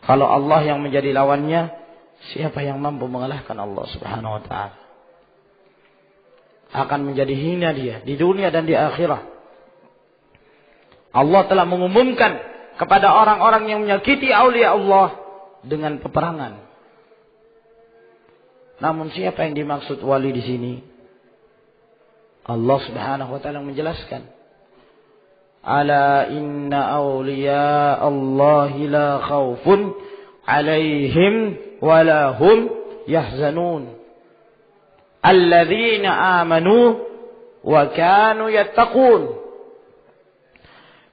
Kalau Allah yang menjadi lawannya, siapa yang mampu mengalahkan Allah Subhanahu wa taala? Akan menjadi hina dia di dunia dan di akhirat. Allah telah mengumumkan kepada orang-orang yang menyakiti aulia Allah dengan peperangan. Namun siapa yang dimaksud wali di sini? Allah Subhanahu wa taala menjelaskan, Ala inna awliya Allahi la khawfun alaihim wa la hum yahzanun. Alladzina amanu wa kanu yattaqun.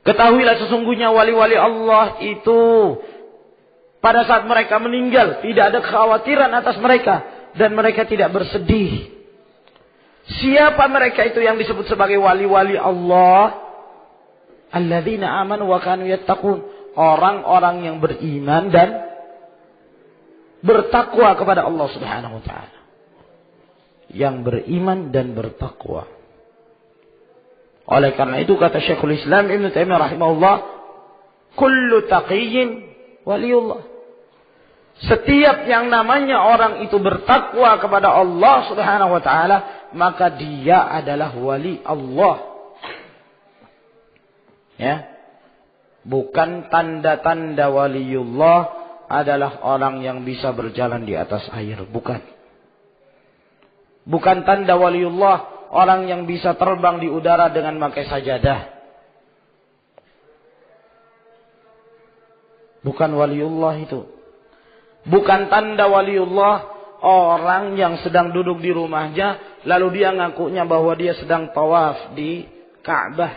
Ketahuilah sesungguhnya wali-wali Allah itu pada saat mereka meninggal tidak ada kekhawatiran atas mereka dan mereka tidak bersedih. Siapa mereka itu yang disebut sebagai wali-wali Allah? Alladzina amanu wa kanu yattaqun. Orang-orang yang beriman dan bertakwa kepada Allah Subhanahu wa taala. Yang beriman dan bertakwa. Oleh karena itu kata Syekhul Islam Ibn Taimiyah rahimahullah, kullu taqiyyin waliullah. Setiap yang namanya orang itu bertakwa kepada Allah Subhanahu wa taala, maka dia adalah wali Allah. Ya. Bukan tanda-tanda waliullah adalah orang yang bisa berjalan di atas air, bukan. Bukan tanda waliullah orang yang bisa terbang di udara dengan memakai sajadah. Bukan waliullah itu. Bukan tanda waliullah orang yang sedang duduk di rumahnya lalu dia ngakunya bahwa dia sedang tawaf di Ka'bah.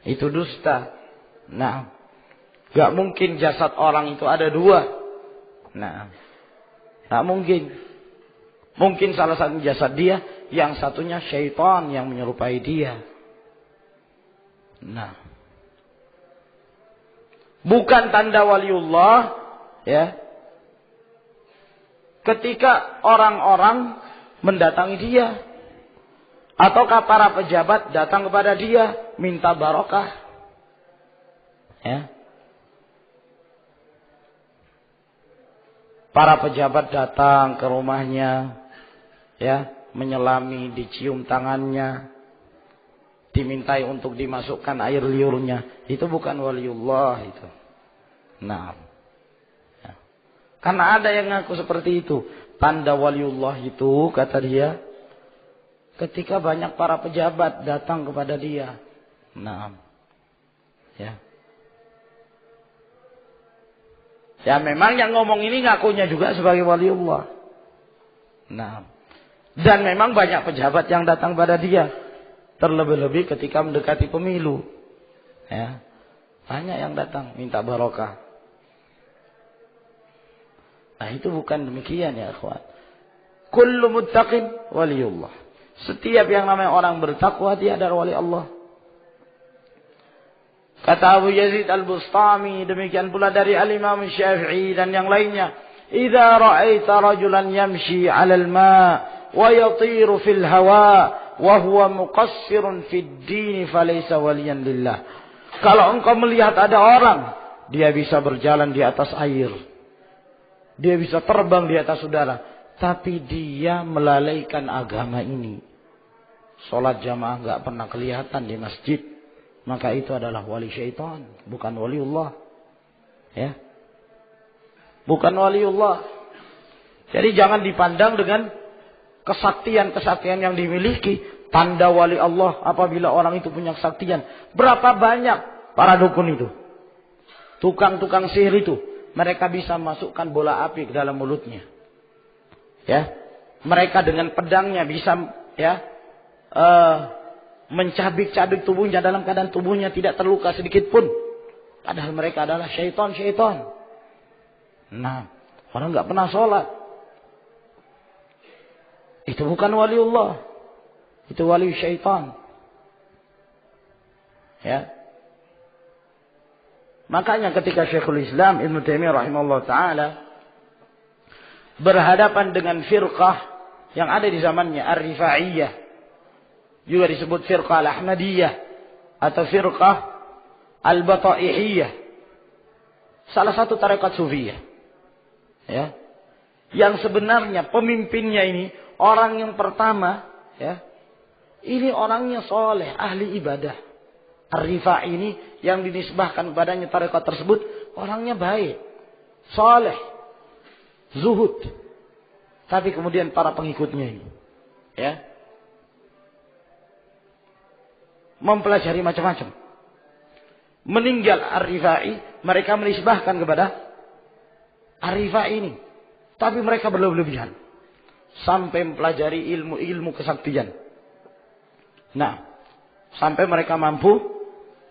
Itu dusta. Nah, gak mungkin jasad orang itu ada dua. Nah, gak mungkin. Mungkin salah satu jasad dia, yang satunya syaitan yang menyerupai dia. Nah, bukan tanda waliullah, ya, ketika orang-orang mendatangi dia, ataukah para pejabat datang kepada dia minta barokah, ya. Para pejabat datang ke rumahnya, ya, menyelami, dicium tangannya, dimintai untuk dimasukkan air liurnya. Itu bukan waliullah itu. Nah, ya. Karena ada yang ngaku seperti itu. Tanda waliullah itu, kata dia, ketika banyak para pejabat datang kepada dia. Nah, ya. Ya memang yang ngomong ini ngakunya juga sebagai waliullah. Nah, dan memang banyak pejabat yang datang pada dia. Terlebih-lebih ketika mendekati pemilu. Ya, banyak yang datang minta barokah. Nah, itu bukan demikian ya akhwat. Kullu muttaqin waliullah. Setiap yang namanya orang bertakwa dia adalah wali Allah. Kata Abu Yazid Al-Bustami, demikian pula dari Al-Imam Syafi'i dan yang lainnya. Idza ra'aita rajulan yamshi 'alal ma' wa yatiru fil hawa wa huwa muqassirun fid din falaysa waliyan lillah. Kalau engkau melihat ada orang, dia bisa berjalan di atas air. Dia bisa terbang di atas udara, tapi dia melalaikan agama ini. Salat jamaah enggak pernah kelihatan di masjid. Maka itu adalah wali syaitan, bukan waliullah. Ya. Bukan waliullah. Jadi jangan dipandang dengan kesaktian-kesaktian yang dimiliki. Tanda wali Allah apabila orang itu punya kesaktian. Berapa banyak para dukun itu, tukang-tukang sihir itu, mereka bisa masukkan bola api ke dalam mulutnya. Ya. Mereka dengan pedangnya bisa, ya, mencabik-cabik tubuhnya dalam keadaan tubuhnya tidak terluka sedikit pun. Padahal mereka adalah syaitan-syaitan. Nah, orang nggak pernah sholat. Itu bukan waliullah. Itu wali syaitan. Ya. Makanya ketika Syekhul Islam Ibnu Taimiyah rahimahullah taala berhadapan dengan firqah yang ada di zamannya, Ar-Rifa'iyah, juga disebut firqah Al-Ahmadiyah atau firqah Al-Bata'ihiyah, salah satu tarekat sufiyah, ya, yang sebenarnya pemimpinnya ini orang yang pertama, ya, ini orangnya soleh, ahli ibadah. Ar-Rifa'i ini yang dinisbahkan padanya tarekat tersebut orangnya baik, soleh, zuhud, tapi kemudian para pengikutnya ini, ya, mempelajari macam-macam. Meninggal Ar-Rifa'i, mereka menisbahkan kepada Ar-Rifa'i ini. Tapi mereka berlebihan. Sampai mempelajari ilmu-ilmu kesaktian. Nah, sampai mereka mampu,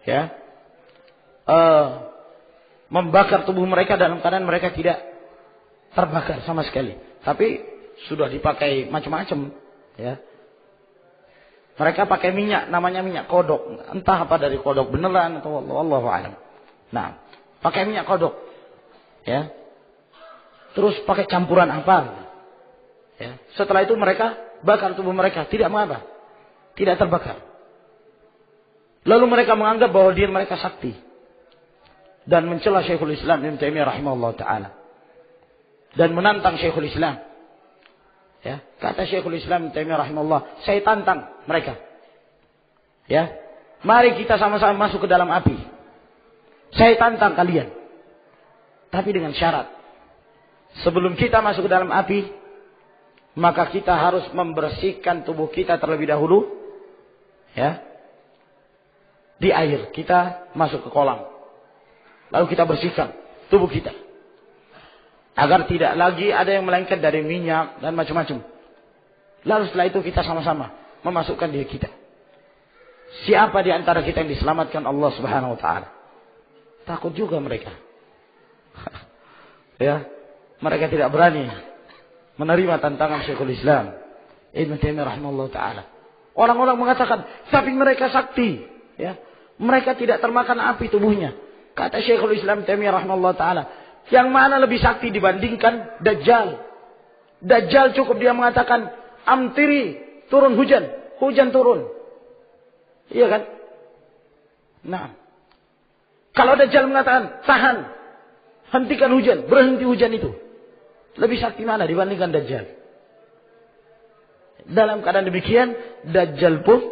ya, membakar tubuh mereka dalam keadaan mereka tidak terbakar sama sekali. Tapi sudah dipakai macam-macam, ya. Mereka pakai minyak, namanya minyak kodok. Entah apa dari kodok beneran atau wallahu a'lam. Nah, pakai minyak kodok. Ya. Terus pakai campuran apa? Ya. Setelah itu mereka bakar tubuh mereka. Tidak mengapa. Tidak terbakar. Lalu mereka menganggap bahwa diri mereka sakti. Dan mencela Syekhul Islam Ibnu Taimiyah rahimahullah ta'ala. Dan menantang Syekhul Islam. Ya, kata Syekhul Islam Taimiyah rahimahullah, saya tantang mereka. Ya, mari kita sama-sama masuk ke dalam api. Saya tantang kalian. Tapi dengan syarat. Sebelum kita masuk ke dalam api, maka kita harus membersihkan tubuh kita terlebih dahulu. Ya. Di air, kita masuk ke kolam. Lalu kita bersihkan tubuh kita. Agar tidak lagi ada yang melengket dari minyak dan macam-macam. Lalu setelah itu kita sama-sama memasukkan diri kita. Siapa di antara kita yang diselamatkan Allah Subhanahu wa taala? Takut juga mereka. Ya, mereka tidak berani menerima tantangan Syekhul Islam Ibnu Taimiyah rahimahullah taala. Orang-orang mengatakan, tapi mereka sakti, ya. Mereka tidak termakan api tubuhnya. Kata Syekhul Islam Taimiyah rahimahullah taala, yang mana lebih sakti dibandingkan Dajjal? Dajjal cukup dia mengatakan, amtiri, turun hujan, hujan turun. Iya kan? Nah, kalau Dajjal mengatakan, tahan, hentikan hujan, berhenti hujan itu. Lebih sakti mana dibandingkan Dajjal? Dalam keadaan demikian, Dajjal pun,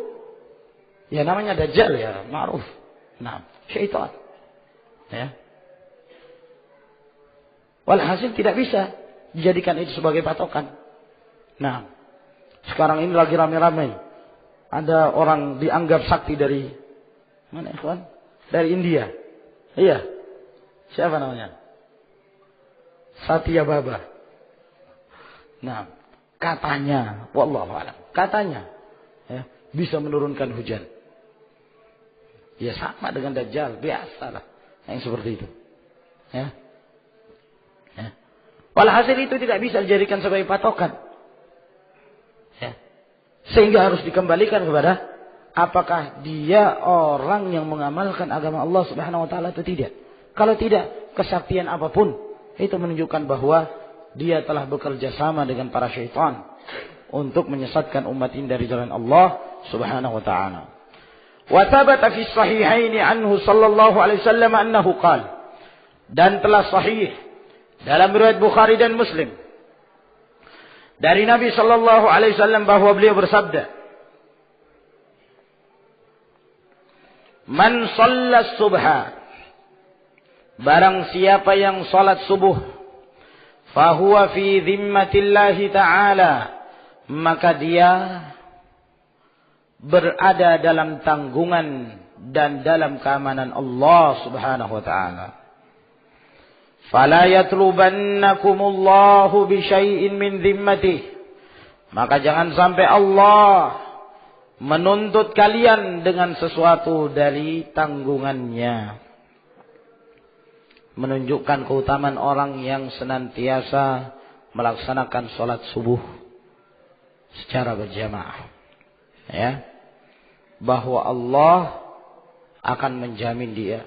ya namanya Dajjal ya, ma'ruf. Nah, syaitan. Ya. Walhasil tidak bisa dijadikan itu sebagai patokan. Nah, sekarang ini lagi rame-rame. Ada orang dianggap sakti dari mana, ikhwan? Dari India. Iya. Siapa namanya? Satya Baba. Nah, katanya, wallahu a'lam, katanya ya, bisa menurunkan hujan. Ya sama dengan Dajjal, biasalah yang seperti itu. Ya. Ya. Walhasil itu tidak bisa dijadikan sebagai patokan. Ya. Sehingga harus dikembalikan kepada apakah dia orang yang mengamalkan agama Allah Subhanahu wa taala atau tidak. Kalau tidak, kesaktian apapun itu menunjukkan bahwa dia telah bekerja sama dengan para syaitan untuk menyesatkan umat ini dari jalan Allah Subhanahu wa taala. Wa thabata fi sahihaini anhu sallallahu alaihi wasallam annahu qala, dan telah sahih dalam riwayat Bukhari dan Muslim dari Nabi sallallahu alaihi wasallam bahwa beliau bersabda, "Man shalla subha, barang siapa yang salat subuh, fahuwa fi dhimmatillahi ta'ala, maka dia berada dalam tanggungan dan dalam keamanan Allah Subhanahu wa taala. Fala yatlubannakumullahu bi syai'in min dhimmatih, maka jangan sampai Allah menuntut kalian dengan sesuatu dari tanggungannya." Menunjukkan keutamaan orang yang senantiasa melaksanakan sholat subuh secara berjamaah. Ya, bahwa Allah akan menjamin dia,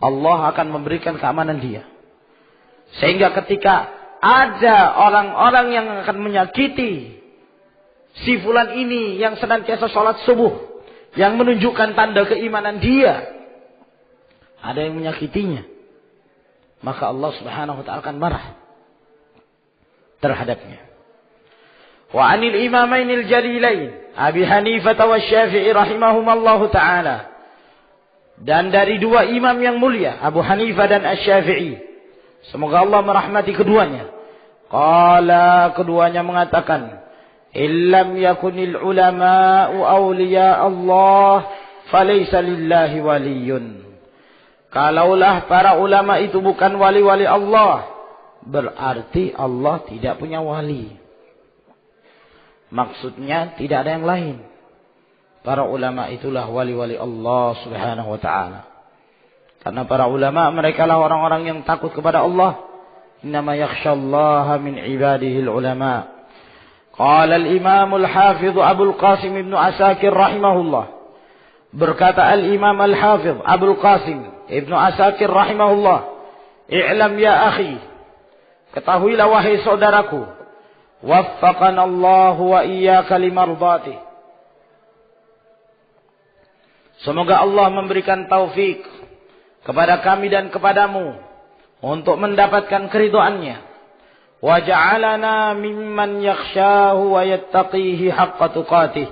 Allah akan memberikan keamanan dia, sehingga ketika ada orang-orang yang akan menyakiti si fulan ini yang senantiasa sholat subuh, yang menunjukkan tanda keimanan dia, ada yang menyakitinya, maka Allah Subhanahu wa taala akan marah terhadapnya. Wa 'anil imamainil jalilain Abi Hanifah wa Syafi'i rahimahumallahu taala, dan dari dua imam yang mulia Abu Hanifah dan Asy-Syafi'i, semoga Allah merahmati keduanya. Qala, keduanya mengatakan, illam yakunil ulama'u awliya Allah falaysa lillahi waliyun. Kalaulah para ulama itu bukan wali-wali Allah, berarti Allah tidak punya wali. Maksudnya tidak ada yang lain. Para ulama itulah wali-wali Allah Subhanahu wa taala. Karena para ulama mereka lah orang-orang yang takut kepada Allah. Innama yakhshallaha min ibadihil ulama. Qala al-Imam al-Hafiz Abu al-Qasim Ibnu Asakir rahimahullah. Berkata al-Imam al-Hafiz Abu al-Qasim Ibnu Asakir rahimahullah, "I'lam ya akhi, ketahuilah wahai saudaraku, waffaqana Allah wa iyyaka limardati." Semoga Allah memberikan taufik kepada kami dan kepadamu untuk mendapatkan keridhaannya. Wa ja'alana mimman yakhshahu wa yattaqihi haqqa tuqatih.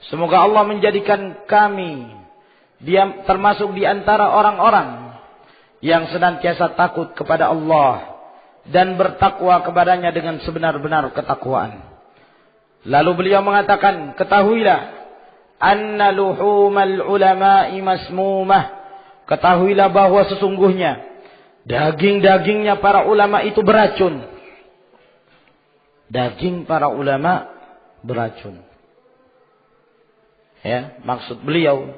Semoga Allah menjadikan kami dia termasuk di antara orang-orang yang senantiasa takut kepada Allah dan bertakwa kepadanya dengan sebenar-benar ketakwaan. Lalu beliau mengatakan, ketahuilah anna luhumal ulama'i masmumah, ketahuilah bahwa sesungguhnya daging-dagingnya para ulama itu beracun. Daging para ulama beracun. Ya, maksud beliau,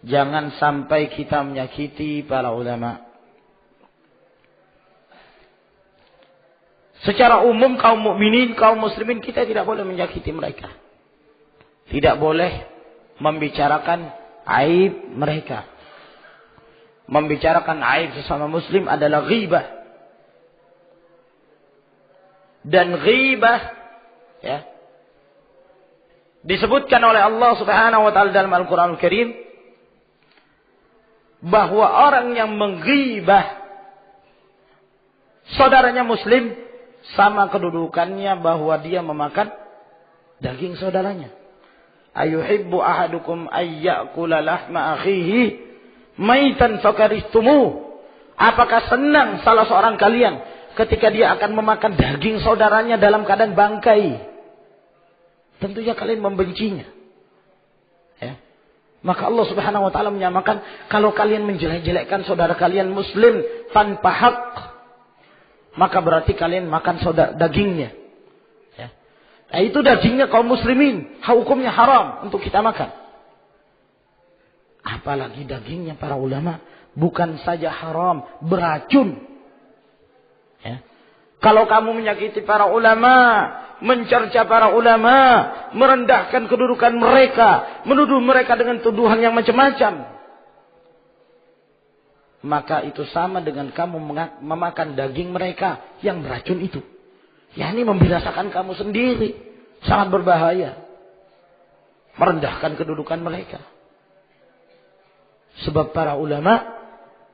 jangan sampai kita menyakiti para ulama. Secara umum kaum mukminin, kaum muslimin, kita tidak boleh menyakiti mereka. Tidak boleh membicarakan aib mereka. Membicarakan aib sesama muslim adalah ghibah. Dan ghibah, ya, disebutkan oleh Allah Subhanahu wa taala dalam Al-Qur'anul Karim bahwa orang yang menghibah saudaranya muslim sama kedudukannya bahwa dia memakan daging saudaranya. Ayuhibbu ahadukum ayyakula lahma akhihi maitan fakarihtumu. Apakah senang salah seorang kalian ketika dia akan memakan daging saudaranya dalam keadaan bangkai? Tentunya kalian membencinya. Ya. Maka Allah Subhanahu wa taala menyamakan, kalau kalian menjelek-jelekkan saudara kalian muslim tanpa hak, maka berarti kalian makan dagingnya. Ya. Nah, itu dagingnya kaum muslimin, hukumnya haram untuk kita makan. Apalagi dagingnya para ulama, bukan saja haram, beracun. Ya. Kalau kamu menyakiti para ulama, mencerca para ulama, merendahkan kedudukan mereka, menuduh mereka dengan tuduhan yang macam-macam, maka itu sama dengan kamu memakan daging mereka yang beracun itu. Ya, ini membinasakan kamu sendiri. Sangat berbahaya. Merendahkan kedudukan mereka. Sebab para ulama,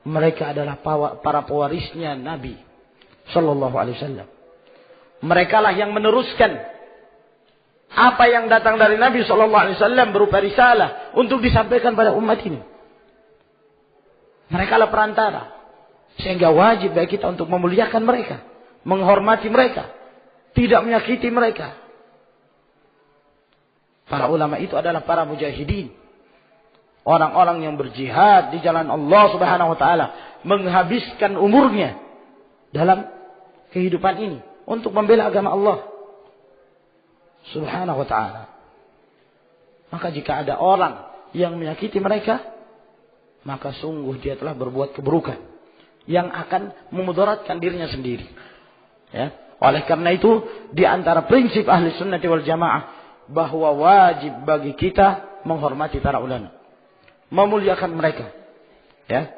mereka adalah para pewarisnya Nabi Sallallahu Alaihi Wasallam. Mereka lah yang meneruskan apa yang datang dari Nabi Sallallahu Alaihi Wasallam berupa risalah untuk disampaikan pada umat ini. Mereka lah perantara. Sehingga wajib bagi kita untuk memuliakan mereka. Menghormati mereka. Tidak menyakiti mereka. Para ulama itu adalah para mujahidin. Orang-orang yang berjihad di jalan Allah Subhanahu wa taala. Menghabiskan umurnya dalam kehidupan ini. Untuk membela agama Allah Subhanahu wa ta'ala. Maka jika ada orang yang menyakiti mereka, maka sungguh dia telah berbuat keburukan yang akan memudaratkan dirinya sendiri. Ya. Oleh karena itu, di antara prinsip ahli sunnah wal jamaah, bahwa wajib bagi kita menghormati para ulama, memuliakan mereka, ya,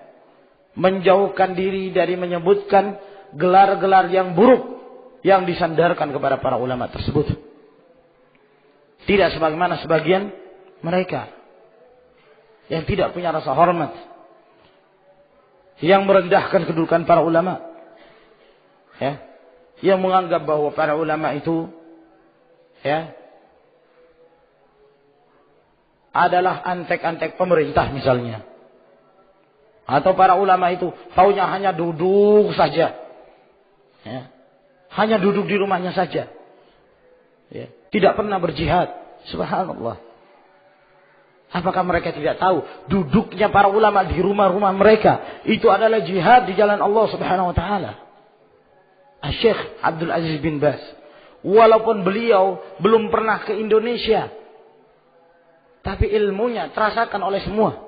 menjauhkan diri dari menyebutkan gelar-gelar yang buruk yang disandarkan kepada para ulama tersebut. Tidak sebagaimana sebagian mereka yang tidak punya rasa hormat, yang merendahkan kedudukan para ulama, ya, yang menganggap bahwa para ulama itu, ya, adalah antek-antek pemerintah misalnya, atau para ulama itu taunya hanya duduk saja, ya, hanya duduk di rumahnya saja, ya, tidak pernah berjihad. Subhanallah. Apakah mereka tidak tahu duduknya para ulama di rumah-rumah mereka itu adalah jihad di jalan Allah Subhanahu wa taala? Syekh Abdul Aziz bin Baz, walaupun beliau belum pernah ke Indonesia, tapi ilmunya terasakan oleh semua.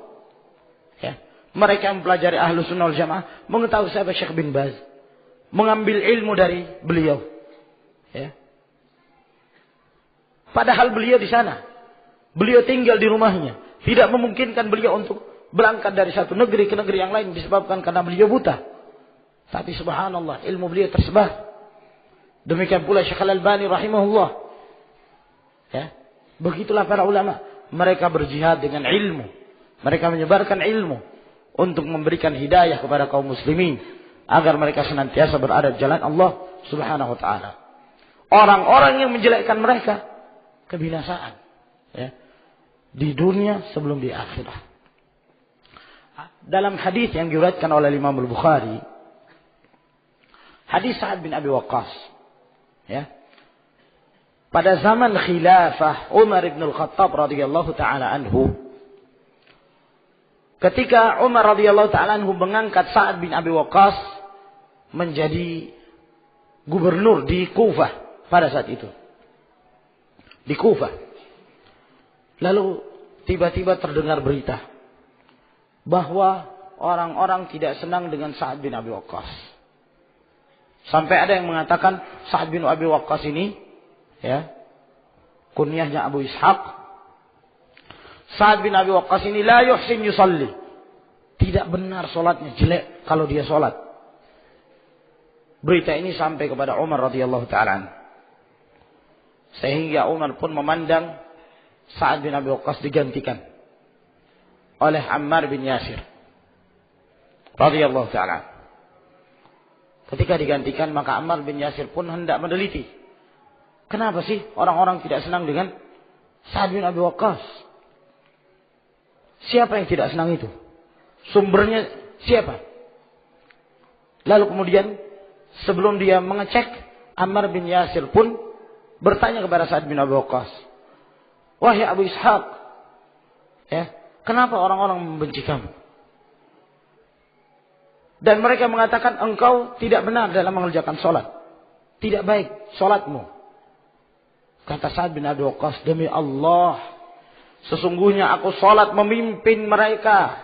Ya. Mereka yang mempelajari Ahlus Sunnah wal Jamaah mengetahui siapa Syekh bin Baz, mengambil ilmu dari beliau. Ya. Padahal beliau di sana. Beliau tinggal di rumahnya. Tidak memungkinkan beliau untuk berangkat dari satu negeri ke negeri yang lain disebabkan karena beliau buta. Tapi subhanallah, ilmu beliau tersebar. Demikian pula Syekh Al-Albani rahimahullah. Ya. Begitulah para ulama. Mereka berjihad dengan ilmu. Mereka menyebarkan ilmu untuk memberikan hidayah kepada kaum muslimin agar mereka senantiasa berada di jalan Allah Subhanahu wa taala. Orang-orang yang menjelekkan mereka, kebinasaan, ya, di dunia sebelum di akhirat. Dalam hadis yang diriwayatkan oleh Imam Al-Bukhari, hadis Sa'ad bin Abi Waqqas, ya, pada zaman khilafah Umar bin Al-Khattab radhiyallahu taala anhu, ketika Umar radhiyallahu taala anhu mengangkat Sa'ad bin Abi Waqqas menjadi gubernur di Kufah pada saat itu. Di Kufah. Lalu tiba-tiba terdengar berita bahwa orang-orang tidak senang dengan Sa'ad bin Abi Waqqas. Sampai ada yang mengatakan Sa'ad bin Abi Waqqas ini, ya, kunyahnya Abu Ishaq. Sa'ad bin Abi Waqqas ini la yuhsin yusalli. Tidak benar solatnya, jelek kalau dia solat. Berita ini sampai kepada Umar radhiyallahu ta'ala. Sehingga Umar pun memandang Sa'ad bin Abi Waqqas digantikan oleh Ammar bin Yasir radhiyallahu ta'ala. Ketika digantikan, maka Ammar bin Yasir pun hendak meneliti. Kenapa sih orang-orang tidak senang dengan Sa'ad bin Abi Waqqas? Siapa yang tidak senang itu? Sumbernya siapa? Lalu kemudian sebelum dia mengecek, Ammar bin Yasir pun bertanya kepada Sa'ad bin Abi Waqqas, wahai Abu Ishaq, ya, kenapa orang-orang membenci kamu? Dan mereka mengatakan engkau tidak benar dalam mengerjakan sholat. Tidak baik sholatmu. Kata Sa'ad bin Abi Waqqas, demi Allah, sesungguhnya aku sholat memimpin mereka.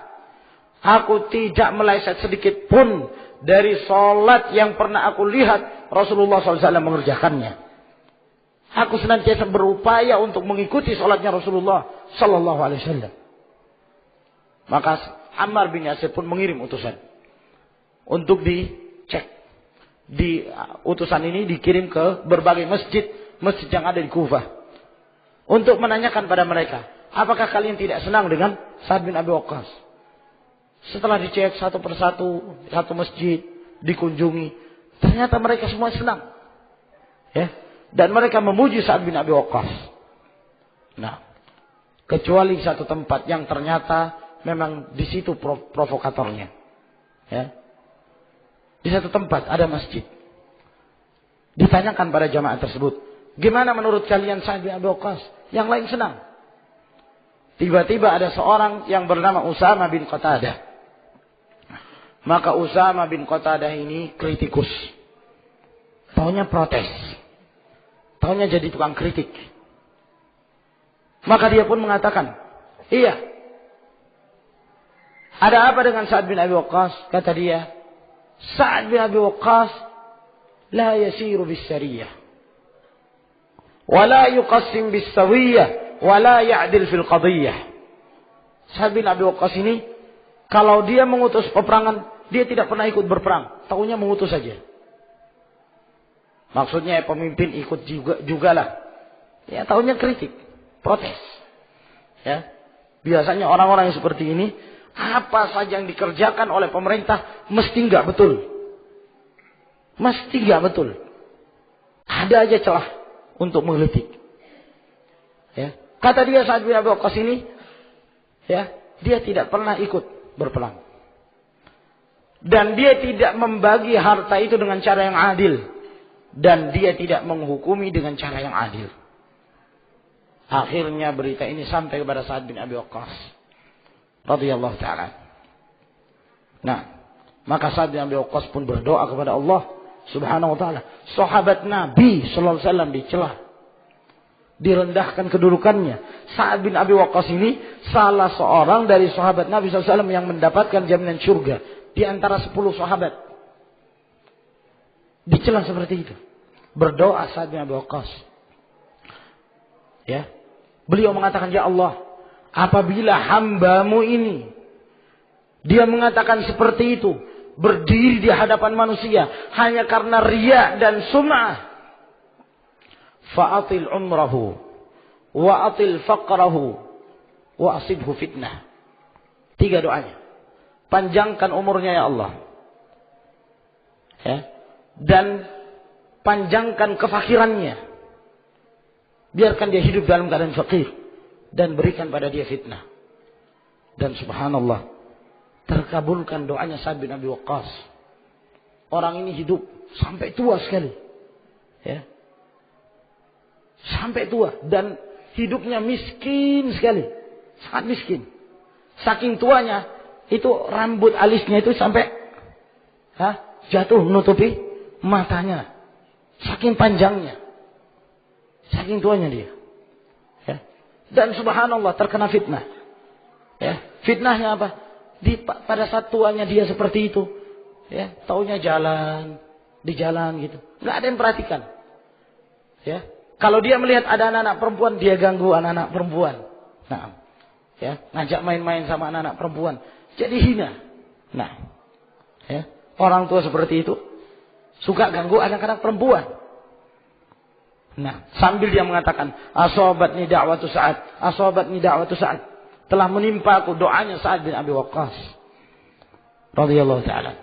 Aku tidak meleset sedikit pun dari sholat yang pernah aku lihat Rasulullah SAW mengerjakannya. Aku senantiasa berupaya untuk mengikuti sholatnya Rasulullah SAW. Maka Ammar bin Yasir pun mengirim utusan untuk dicek. Utusan ini dikirim ke berbagai masjid yang ada di Kufah untuk menanyakan pada mereka, apakah kalian tidak senang dengan Sa'ad bin Abi Waqqas? Setelah dicek satu persatu, satu masjid dikunjungi, ternyata mereka semua senang, ya, dan mereka memuji Sa'ad bin Abi Waqqas. Nah, kecuali satu tempat yang ternyata memang di situ provokatornya, ya. Di satu tempat ada masjid. Ditanyakan pada jamaah tersebut, gimana menurut kalian Sa'ad bin Abi Waqqas? Yang lain senang. Tiba-tiba ada seorang yang bernama Usama bin Qatadah. Maka Usama bin Qatadah ini kritikus. Taunya protes. Taunya jadi tukang kritik. Maka dia pun mengatakan, iya, ada apa dengan Sa'ad bin Abi Waqqas? Kata dia, Sa'ad bin Abi Waqqas la yasiru bis-sariyah wa la yuqassim bis-sawiyah wa la ya'dil fil qadiyah. Sa'ad bin Abi Waqqas ini kalau dia mengutus peperangan, dia tidak pernah ikut berperang, taunya mengutus saja. Maksudnya pemimpin ikut juga lah. Ya, taunya kritik, protes. Ya. Biasanya orang-orang yang seperti ini, apa saja yang dikerjakan oleh pemerintah mesti enggak betul. Mesti enggak betul. Ada aja celah untuk mengkritik. Ya. Kata dia Sa'ad bin Abi Waqqas ini, ya, dia tidak pernah ikut berperang. Dan dia tidak membagi harta itu dengan cara yang adil. Dan dia tidak menghukumi dengan cara yang adil. Akhirnya berita ini sampai kepada Sa'ad bin Abi Waqqas radhiyallahu ta'ala. Nah, maka Sa'ad bin Abi Waqqas pun berdoa kepada Allah subhanahu wa ta'ala. Sahabat Nabi sallallahu alaihi wasallam dicela, direndahkan kedudukannya. Sa'ad bin Abi Waqqas ini salah seorang dari sahabat Nabi SAW yang mendapatkan jaminan surga di antara 10 sahabat. Dicela seperti itu. Berdoa Sa'ad bin Abi Waqqas. Ya. Beliau mengatakan, ya Allah, apabila hambamu ini dia mengatakan seperti itu, berdiri di hadapan manusia hanya karena riya dan sum'ah, fa'atil umrahu wa'atil faqrahu wa'asibhu fitnah. 3 doanya. Panjangkan umurnya ya Allah, ya, dan panjangkan kefakirannya, biarkan dia hidup dalam keadaan fakir, dan berikan pada dia fitnah. Dan subhanallah, terkabulkan doanya Sa'ad bin Abi Waqqas. Orang ini hidup sampai tua sekali, ya, sampai tua, dan hidupnya miskin sekali, sangat miskin. Saking tuanya, itu rambut alisnya itu sampai jatuh menutupi matanya. Saking panjangnya, saking tuanya dia. Ya. Dan subhanallah terkena fitnah. Ya, fitnahnya apa? Pada saat tuanya dia seperti itu, ya, taunya di jalan gitu. Nggak ada yang perhatikan. Ya, kalau dia melihat ada anak-anak perempuan, dia ganggu anak-anak perempuan. Nah, ya, ngajak main-main sama anak-anak perempuan. Jadi hina. Nah, ya, orang tua seperti itu suka ganggu anak-anak perempuan. Nah, sambil dia mengatakan, asobatni da'watu Sa'ad, asobatni da'watu Sa'ad. Telah menimpa aku doanya Sa'ad bin Abi Waqqas radhiyallahu ta'ala.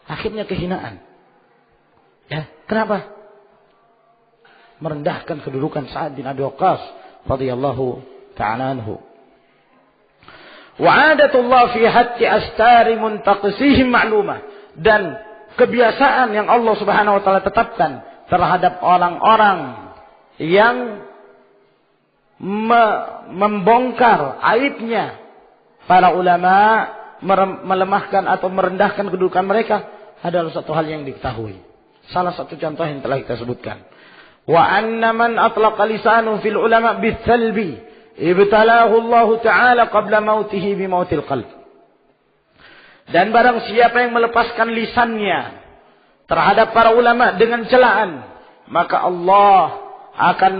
Akhirnya kehinaan. Ya, kenapa? Merendahkan kedudukan Sa'ad bin Abi Waqqas radhiyallahu ta'ala anhu. Wa'adatullah fi hatti astari muntaqisihim ma'lumah. Dan kebiasaan yang Allah Subhanahu wa taala tetapkan terhadap orang-orang yang membongkar aibnya para ulama, melemahkan atau merendahkan kedudukan mereka adalah satu hal yang diketahui. Salah satu contoh yang telah kita sebutkan. Wa anna man atlaqa lisanu fil ulama bitsalbi ibtalahu Allah taala qabla mautihi bi mautil qalb. Dan barang siapa yang melepaskan lisannya terhadap para ulama dengan celaan, maka Allah akan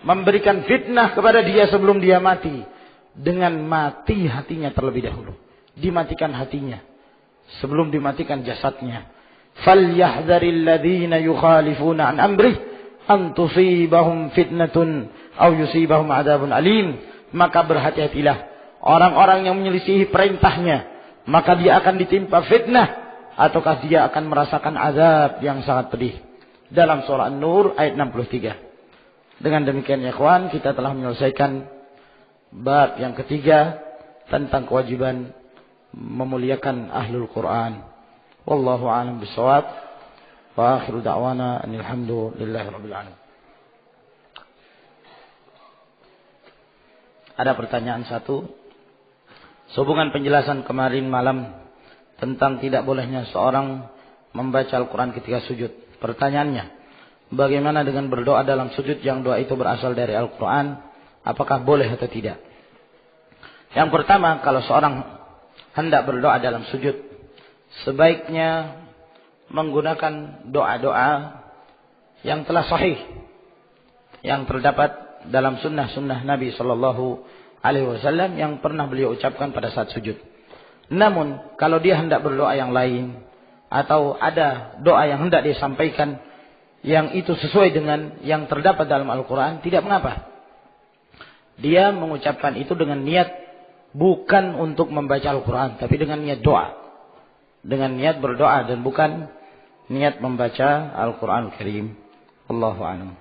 memberikan fitnah kepada dia sebelum dia mati. Dengan mati hatinya terlebih dahulu. Dimatikan hatinya sebelum dimatikan jasadnya. Falyahdharil ladzina yukhalifuna an amrih an tusibahum fitnatun aw yusibahum adzabun alim. Maka berhati-hatilah orang-orang yang menyelisihi perintahnya, maka dia akan ditimpa fitnah ataukah dia akan merasakan azab yang sangat pedih. Dalam surah An-Nur ayat 63. Dengan demikian ya ikhwan, kita telah menyelesaikan bab yang ketiga tentang kewajiban memuliakan ahlul Quran. Wallahu a'lam bishawab. Wa akhiru da'wana alhamdulillahi rabbil alamin. Ada pertanyaan satu. Sehubungan penjelasan kemarin malam tentang tidak bolehnya seorang membaca Al-Quran ketika sujud. Pertanyaannya, bagaimana dengan berdoa dalam sujud yang doa itu berasal dari Al-Quran? Apakah boleh atau tidak? Yang pertama, kalau seorang hendak berdoa dalam sujud, sebaiknya menggunakan doa-doa yang telah sahih, yang terdapat dalam sunnah-sunnah Nabi Sallallahu Alaihi Wasallam yang pernah beliau ucapkan pada saat sujud. Namun, kalau dia hendak berdoa yang lain, atau ada doa yang hendak dia sampaikan yang itu sesuai dengan yang terdapat dalam Al-Quran, tidak mengapa. Dia mengucapkan itu dengan niat bukan untuk membaca Al-Quran, tapi dengan niat doa. Dengan niat berdoa dan bukan niat membaca Al-Quran Al-Karim. Allahu a'lam.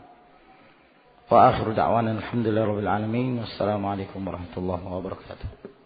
Wa akhiru da'wana alhamdulillahi rabbil alamin. Wassalamualaikum warahmatullahi wabarakatuh.